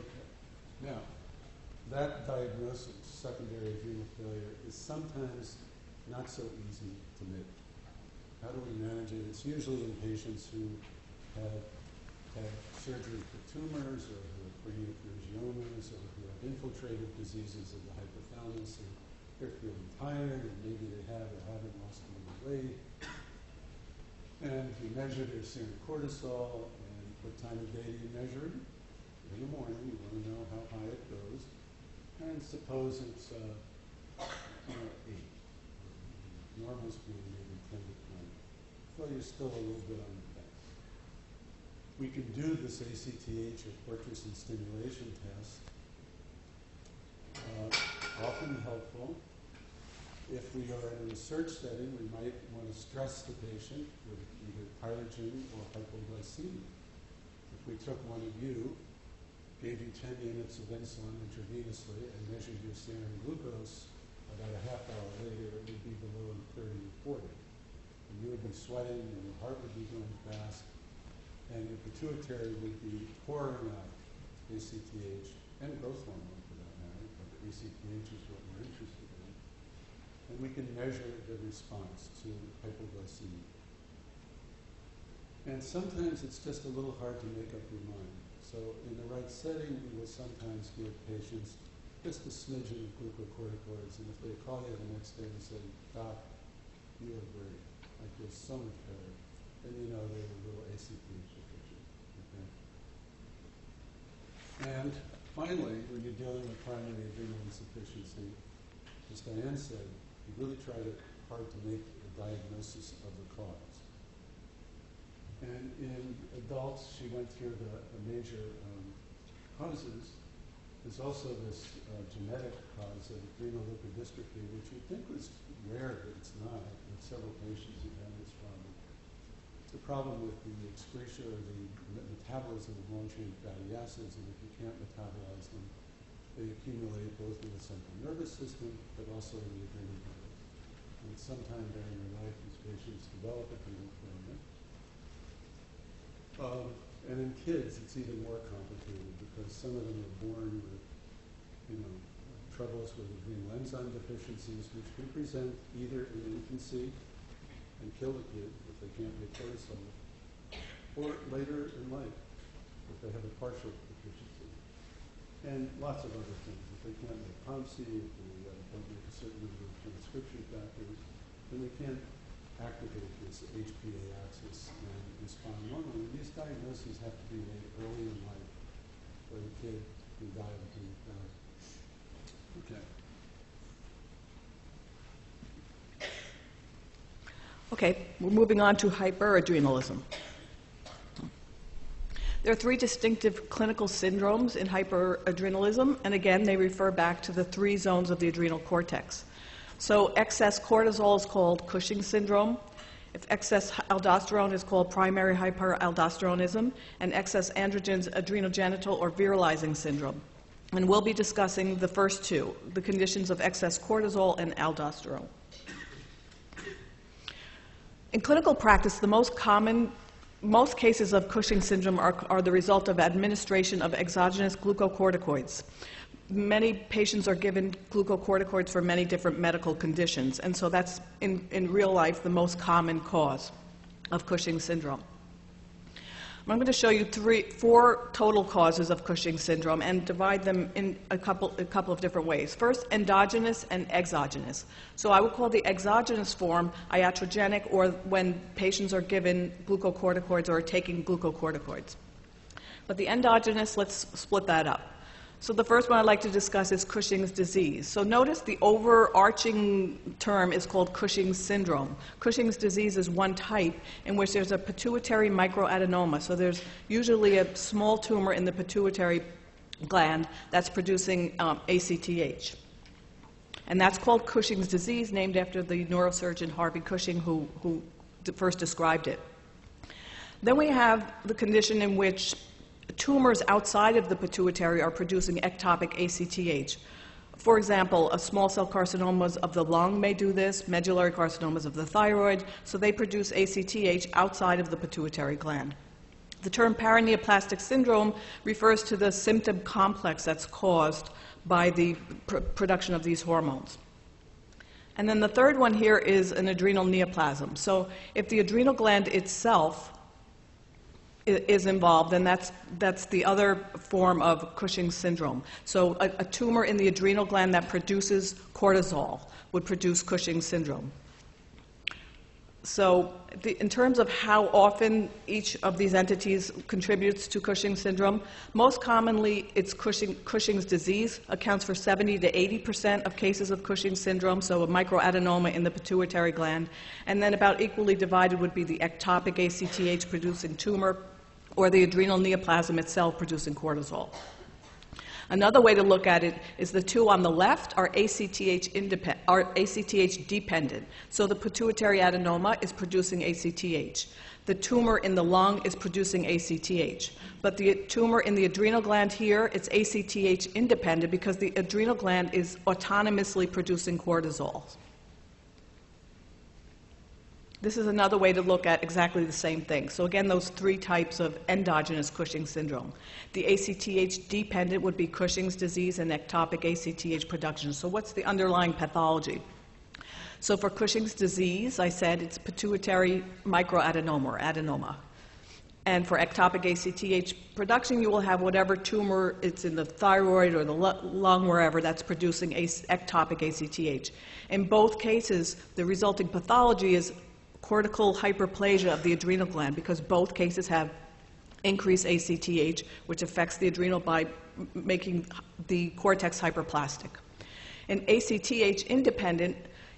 Okay. Now, that diagnosis, secondary adrenal failure, is sometimes not so easy to make. How do we manage it? It's usually in patients who have had surgery for tumors or who have craniopharyngiomas or who have infiltrative diseases of the hypothalamus, and they're feeling tired, and maybe they have or haven't lost a little weight. And you measure their serum cortisol, and what time of day do you measure it? In the morning. You want to know how high it goes. And suppose it's 8. Normal's being maybe 10 to 20. So you're still a little bit on the fence. We can do this ACTH or cortisone stimulation test. Often helpful. If we are in a research setting, we might want to stress the patient with either pyrogen or hypoglycemia. If we took one of you, gave you 10 units of insulin intravenously, and measured your serum glucose, about a half hour later, it would be below 30 or 40. And you would be sweating, and your heart would be going fast, and your pituitary would be pouring out ACTH and growth hormone for that matter, but ACTH is what we're interested in. And we can measure the response to hypoglycemia. And sometimes it's just a little hard to make up your mind. So in the right setting, we will sometimes give patients just a smidgen of glucocorticoids, and if they call you the next day and say, "Doc, you are great. I feel so much better," then you know they're a little ACTH deficient. Okay? And finally, when you're dealing with primary adrenal insufficiency, as Diane said, you really try hard to make a diagnosis of the cause. And in adults, she went through the major causes. There's also this genetic cause of adrenal lipodystrophy, which you think was rare, but it's not. With several patients who have this problem. It's a problem with the excretion or the metabolism of long-chain fatty acids, and if you can't metabolize them, they accumulate both in the central nervous system, but also in the adrenal gland. And sometime during their life, these patients develop adrenal failure. And in kids, it's even more complicated because some of them are born with, troubles with adrenal enzyme deficiencies, which can present either in infancy and kill the kid if they can't make cortisol, or later in life if they have a partial deficiency. And lots of other things. If they can't make POMC, if they don't make a certain number of transcription factors, then they can't activate this HPA axis and respond normally. And these diagnoses have to be made early in life, or the kid can die of adrenal failure. Okay. Okay, we're moving on to hyperadrenalism. There are 3 distinctive clinical syndromes in hyperadrenalism, and again, they refer back to the 3 zones of the adrenal cortex. So excess cortisol is called Cushing's syndrome. If excess aldosterone is called primary hyperaldosteronism, and excess androgens adrenogenital or virilizing syndrome. And we'll be discussing the first two, the conditions of excess cortisol and aldosterone. In clinical practice, most cases of Cushing syndrome are the result of administration of exogenous glucocorticoids. Many patients are given glucocorticoids for many different medical conditions, and so that's, in real life, the most common cause of Cushing syndrome. I'm going to show you four total causes of Cushing syndrome and divide them in a couple of different ways. First, endogenous and exogenous. So I would call the exogenous form iatrogenic, or when patients are given glucocorticoids or are taking glucocorticoids. But the endogenous, let's split that up. So the first one I'd like to discuss is Cushing's disease. So notice the overarching term is called Cushing's syndrome. Cushing's disease is one type in which there's a pituitary microadenoma. So there's usually a small tumor in the pituitary gland that's producing ACTH. And that's called Cushing's disease, named after the neurosurgeon Harvey Cushing who first described it. Then we have the condition in which tumors outside of the pituitary are producing ectopic ACTH. For example, a small cell carcinomas of the lung may do this, medullary carcinomas of the thyroid, so they produce ACTH outside of the pituitary gland. The term paraneoplastic syndrome refers to the symptom complex that's caused by the production of these hormones. And then the third one here is an adrenal neoplasm. So if the adrenal gland itself is involved, then that's the other form of Cushing's syndrome. So a tumor in the adrenal gland that produces cortisol would produce Cushing's syndrome. So in terms of how often each of these entities contributes to Cushing's syndrome, most commonly it's Cushing's disease accounts for 70 to 80% of cases of Cushing's syndrome, so a microadenoma in the pituitary gland. And then about equally divided would be the ectopic ACTH producing tumor, or the adrenal neoplasm itself producing cortisol. Another way to look at it is the two on the left are ACTH dependent. So the pituitary adenoma is producing ACTH. The tumor in the lung is producing ACTH. But the tumor in the adrenal gland here, it's ACTH independent because the adrenal gland is autonomously producing cortisol. This is another way to look at exactly the same thing. So again, those three types of endogenous Cushing syndrome. The ACTH dependent would be Cushing's disease and ectopic ACTH production. So what's the underlying pathology? So for Cushing's disease, I said it's pituitary microadenoma or adenoma. And for ectopic ACTH production, you will have whatever tumor it's in the thyroid or the lung, wherever, that's producing ectopic ACTH. In both cases, the resulting pathology is cortical hyperplasia of the adrenal gland, because both cases have increased ACTH, which affects the adrenal by making the cortex hyperplastic. In ACTH independent,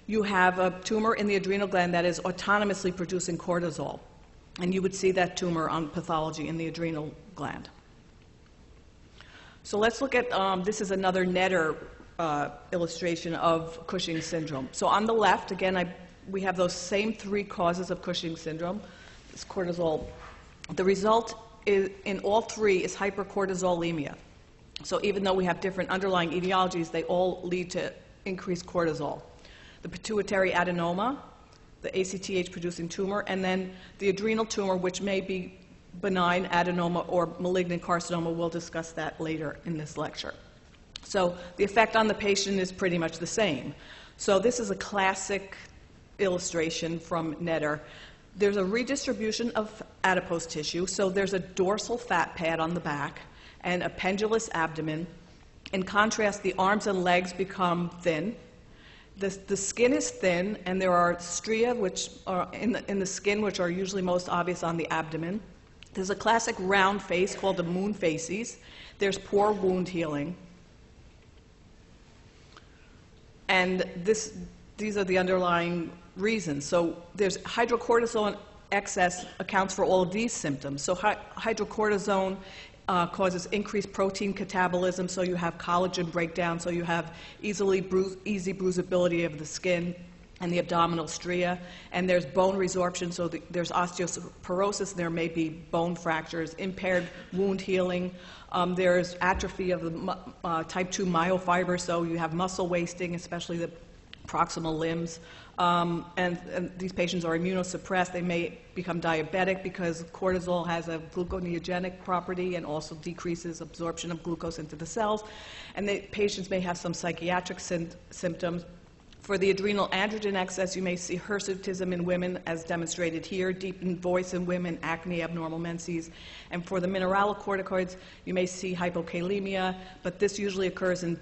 you have a tumor in the adrenal gland that is autonomously producing cortisol, and you would see that tumor on pathology in the adrenal gland. So let's look at, this is another Netter illustration of Cushing's syndrome. So on the left, again, we have those same three causes of Cushing's syndrome. It's cortisol. The result in all three is hypercortisolemia. So even though we have different underlying etiologies, they all lead to increased cortisol. The pituitary adenoma, the ACTH-producing tumor, and then the adrenal tumor, which may be benign adenoma or malignant carcinoma. We'll discuss that later in this lecture. So the effect on the patient is pretty much the same. So this is a classic illustration from Netter. There's a redistribution of adipose tissue, so there's a dorsal fat pad on the back and a pendulous abdomen. In contrast, the arms and legs become thin. The skin is thin, and there are stria which are in the skin, which are usually most obvious on the abdomen. There's a classic round face called the moon facies. There's poor wound healing. And these are the underlying reasons. So there's hydrocortisone excess accounts for all of these symptoms. So hydrocortisone causes increased protein catabolism, so you have collagen breakdown, so you have easy bruisability of the skin. and the abdominal stria, and there's bone resorption, so there's osteoporosis, there may be bone fractures, impaired wound healing, there's atrophy of the type 2 myofibers, so you have muscle wasting, especially the proximal limbs, and these patients are immunosuppressed. They may become diabetic because cortisol has a gluconeogenic property and also decreases absorption of glucose into the cells, and the patients may have some psychiatric symptoms. For the adrenal androgen excess, you may see hirsutism in women, as demonstrated here, deepened voice in women, acne, abnormal menses. And for the mineralocorticoids, you may see hypokalemia, but this usually occurs in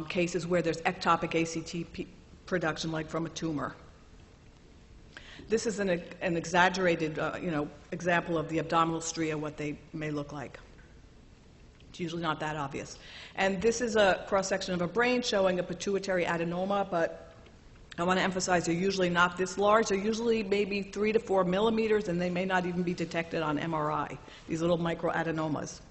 cases where there's ectopic ACTP production, like from a tumor. This is an exaggerated example of the abdominal stria, what they may look like. It's usually not that obvious. And this is a cross-section of a brain showing a pituitary adenoma, but I want to emphasize they're usually not this large. They're usually maybe 3 to 4 millimeters, and they may not even be detected on MRI, these little microadenomas.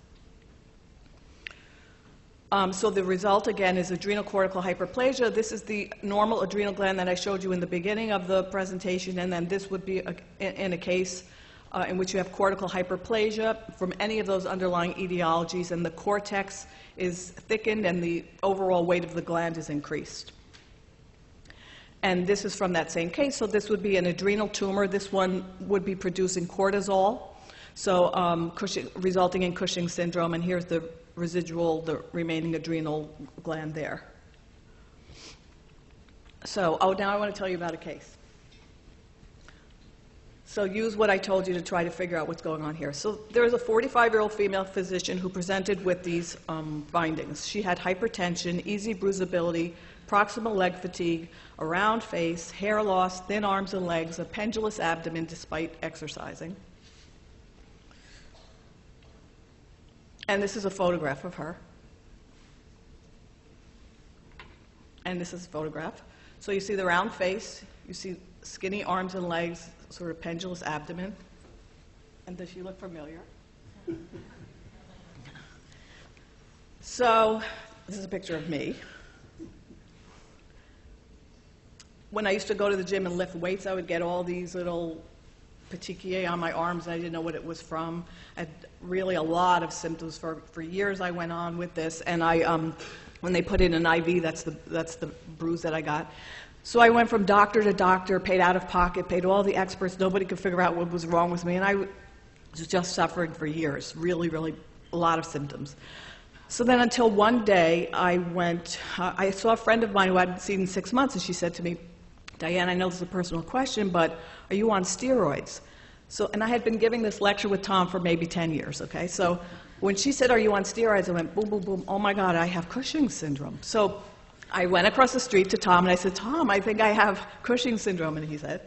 So the result, again, is adrenal cortical hyperplasia. This is the normal adrenal gland that I showed you in the beginning of the presentation, and then this would be in a case in which you have cortical hyperplasia from any of those underlying etiologies, and the cortex is thickened and the overall weight of the gland is increased. And this is from that same case, so this would be an adrenal tumor. This one would be producing cortisol, so resulting in Cushing's syndrome, and here's the the remaining adrenal gland there. So, now I want to tell you about a case. So use what I told you to try to figure out what's going on here. So there was a 45-year-old female physician who presented with these findings. She had hypertension, easy bruisability, proximal leg fatigue, a round face, hair loss, thin arms and legs, a pendulous abdomen despite exercising. And this is a photograph of her. And this is a photograph. So you see the round face, you see skinny arms and legs, sort of pendulous abdomen. And does she look familiar? So this is a picture of me. When I used to go to the gym and lift weights, I would get all these little petechiae on my arms, and I didn't know what it was from. I had really a lot of symptoms for years. I went on with this, and when they put in an IV, that's the bruise that I got. So I went from doctor to doctor, paid out of pocket, paid all the experts. Nobody could figure out what was wrong with me, and I was just suffering for years. Really, really a lot of symptoms. So then until one day I saw a friend of mine who I hadn't seen in 6 months, and she said to me, "Diane, I know this is a personal question, but are you on steroids?" And I had been giving this lecture with Tom for maybe 10 years, okay? So when she said, "Are you on steroids?" I went, boom, boom, boom, oh my God, I have Cushing's syndrome. So I went across the street to Tom, and I said, "Tom, I think I have Cushing's syndrome." And he said,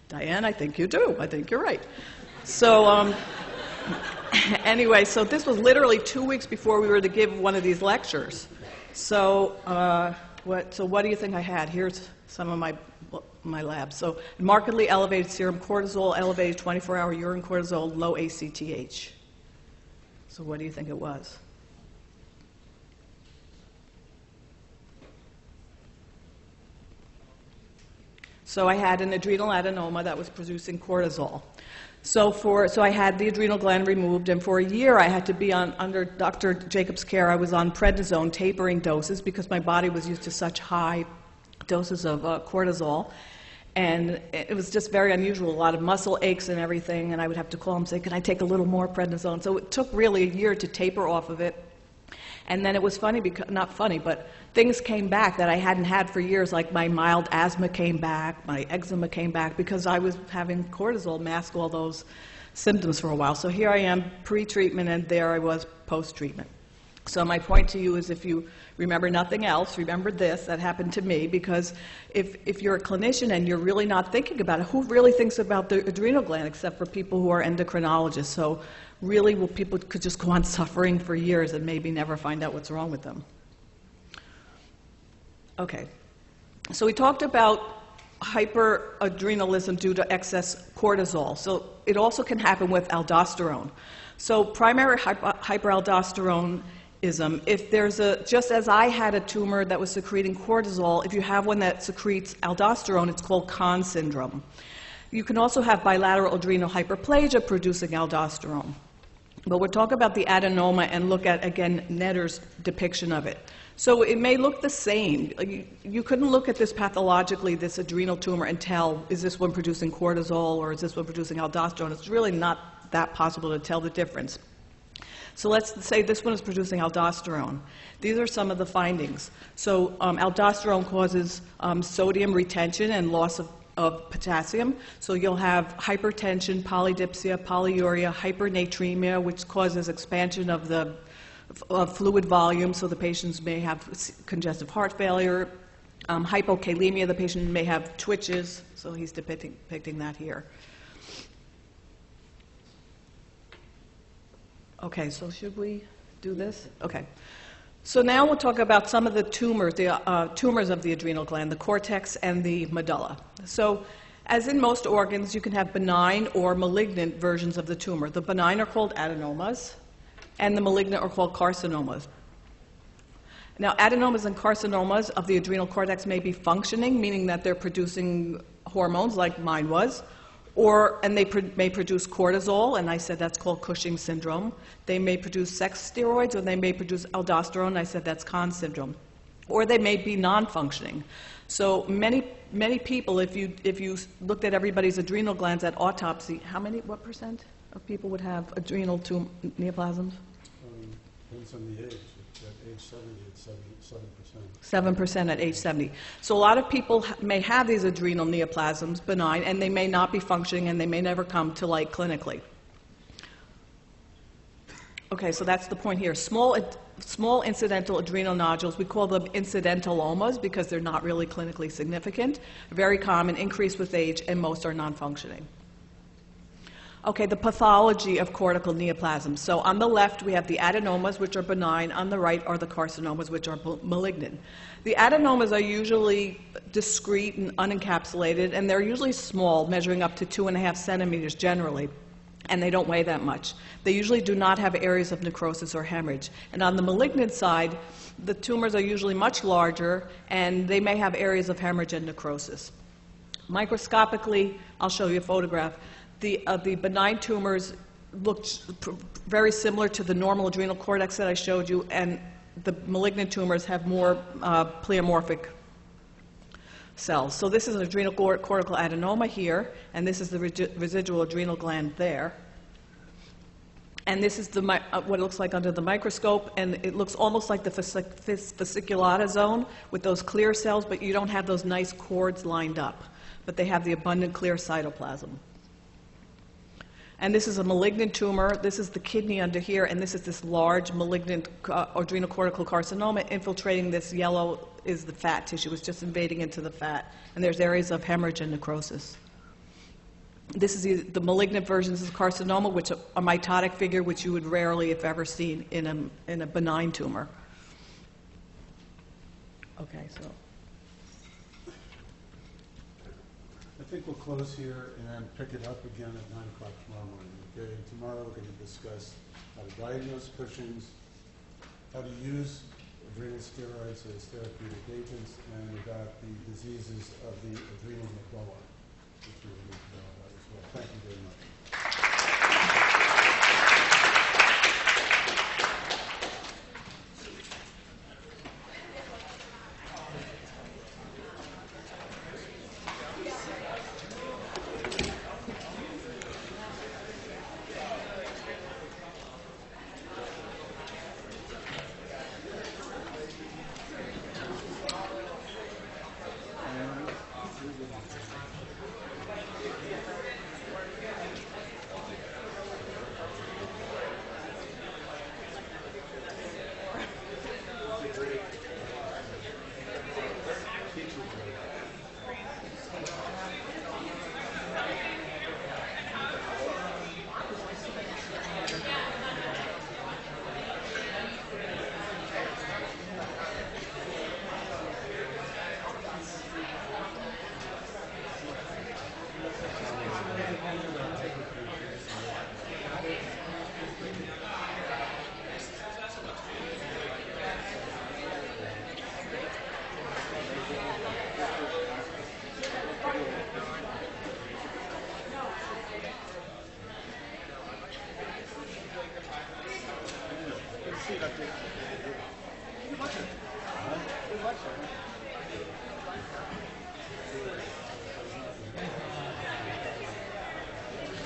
"Diane, I think you do. I think you're right." So anyway, so this was literally 2 weeks before we were to give one of these lectures. So what do you think I had? Here's some of my labs. So markedly elevated serum cortisol, elevated 24-hour urine cortisol, low ACTH. So what do you think it was? So I had an adrenal adenoma that was producing cortisol. So I had the adrenal gland removed, and for a year I had to be under Dr. Jacobs' care. I was on prednisone tapering doses because my body was used to such high doses of cortisol. And it was just very unusual, a lot of muscle aches and everything, and I would have to call him and say, "Can I take a little more prednisone?" So it took really a year to taper off of it. And then it was funny, because, not funny, but things came back that I hadn't had for years, like my mild asthma came back, my eczema came back, because I was having cortisol mask all those symptoms for a while. So here I am pre-treatment, and there I was post-treatment. So my point to you is, if you remember nothing else, remember this, that happened to me, because if you're a clinician and you're really not thinking about it, who really thinks about the adrenal gland except for people who are endocrinologists? So really, people could just go on suffering for years and maybe never find out what's wrong with them. Okay, so we talked about hyperadrenalism due to excess cortisol. So it also can happen with aldosterone. So primary hyperaldosteronism If there's just as I had a tumor that was secreting cortisol, if you have one that secretes aldosterone, it's called Conn syndrome. You can also have bilateral adrenal hyperplasia producing aldosterone. But we'll talk about the adenoma and look at, again, Netter's depiction of it. So it may look the same. You couldn't look at this pathologically, this adrenal tumor, and tell, is this one producing cortisol or is this one producing aldosterone? It's really not that possible to tell the difference. So let's say this one is producing aldosterone. These are some of the findings. So aldosterone causes sodium retention and loss of potassium. So you'll have hypertension, polydipsia, polyuria, hypernatremia, which causes expansion of the fluid volume, so the patients may have congestive heart failure. Hypokalemia, the patient may have twitches, so he's depicting that here. Okay, so should we do this? Okay. So now we'll talk about some of the tumors of the adrenal gland, the cortex and the medulla. So as in most organs, you can have benign or malignant versions of the tumor. The benign are called adenomas, and the malignant are called carcinomas. Now, adenomas and carcinomas of the adrenal cortex may be functioning, meaning that they're producing hormones like mine was, and they may produce cortisol, and I said that's called Cushing syndrome. They may produce sex steroids, or they may produce aldosterone, and I said that's Conn syndrome. Or they may be non-functioning. So many people, if you looked at everybody's adrenal glands at autopsy, what percent of people would have adrenal neoplasms? Depends on the age. At age 70, it's 7%. 7% at age 70. So a lot of people may have these adrenal neoplasms, benign, and they may not be functioning, and they may never come to light clinically. Okay, so that's the point here. Small incidental adrenal nodules, we call them incidentalomas because they're not really clinically significant. Very common, increase with age, and most are non-functioning. Okay, the pathology of cortical neoplasms. So on the left, we have the adenomas, which are benign. On the right are the carcinomas, which are malignant. The adenomas are usually discrete and unencapsulated, and they're usually small, measuring up to 2.5 centimeters generally, and they don't weigh that much. They usually do not have areas of necrosis or hemorrhage. And on the malignant side, the tumors are usually much larger, and they may have areas of hemorrhage and necrosis. Microscopically, I'll show you a photograph. The benign tumors look very similar to the normal adrenal cortex that I showed you, and the malignant tumors have more pleomorphic cells. So this is an adrenal cortical adenoma here, and this is the residual adrenal gland there. And this is what it looks like under the microscope, and it looks almost like the fasciculata zone with those clear cells, but you don't have those nice cords lined up. But they have the abundant clear cytoplasm. And this is a malignant tumor. This is the kidney under here, and this is this large malignant adrenocortical carcinoma. Infiltrating this yellow is the fat tissue. It's just invading into the fat. And there's areas of hemorrhage and necrosis. This is the malignant versions of carcinoma, which are a mitotic figure, which you would rarely, if ever, see in a benign tumor. Okay, so. I think we'll close here and pick it up again at 9 o'clock tomorrow morning. Okay? Tomorrow we're going to discuss how to diagnose Cushing's, how to use adrenal steroids as therapeutic agents, and about the diseases of the adrenal medulla, which we will need to know about as well. Thank you very much. seat up here. Good lecture. Good lecture.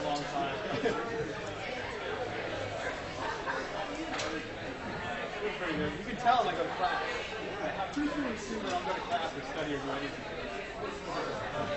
Long time. It was pretty good. You can tell when I go to class. I pretty soon assume that I'll go to class or study or do anything.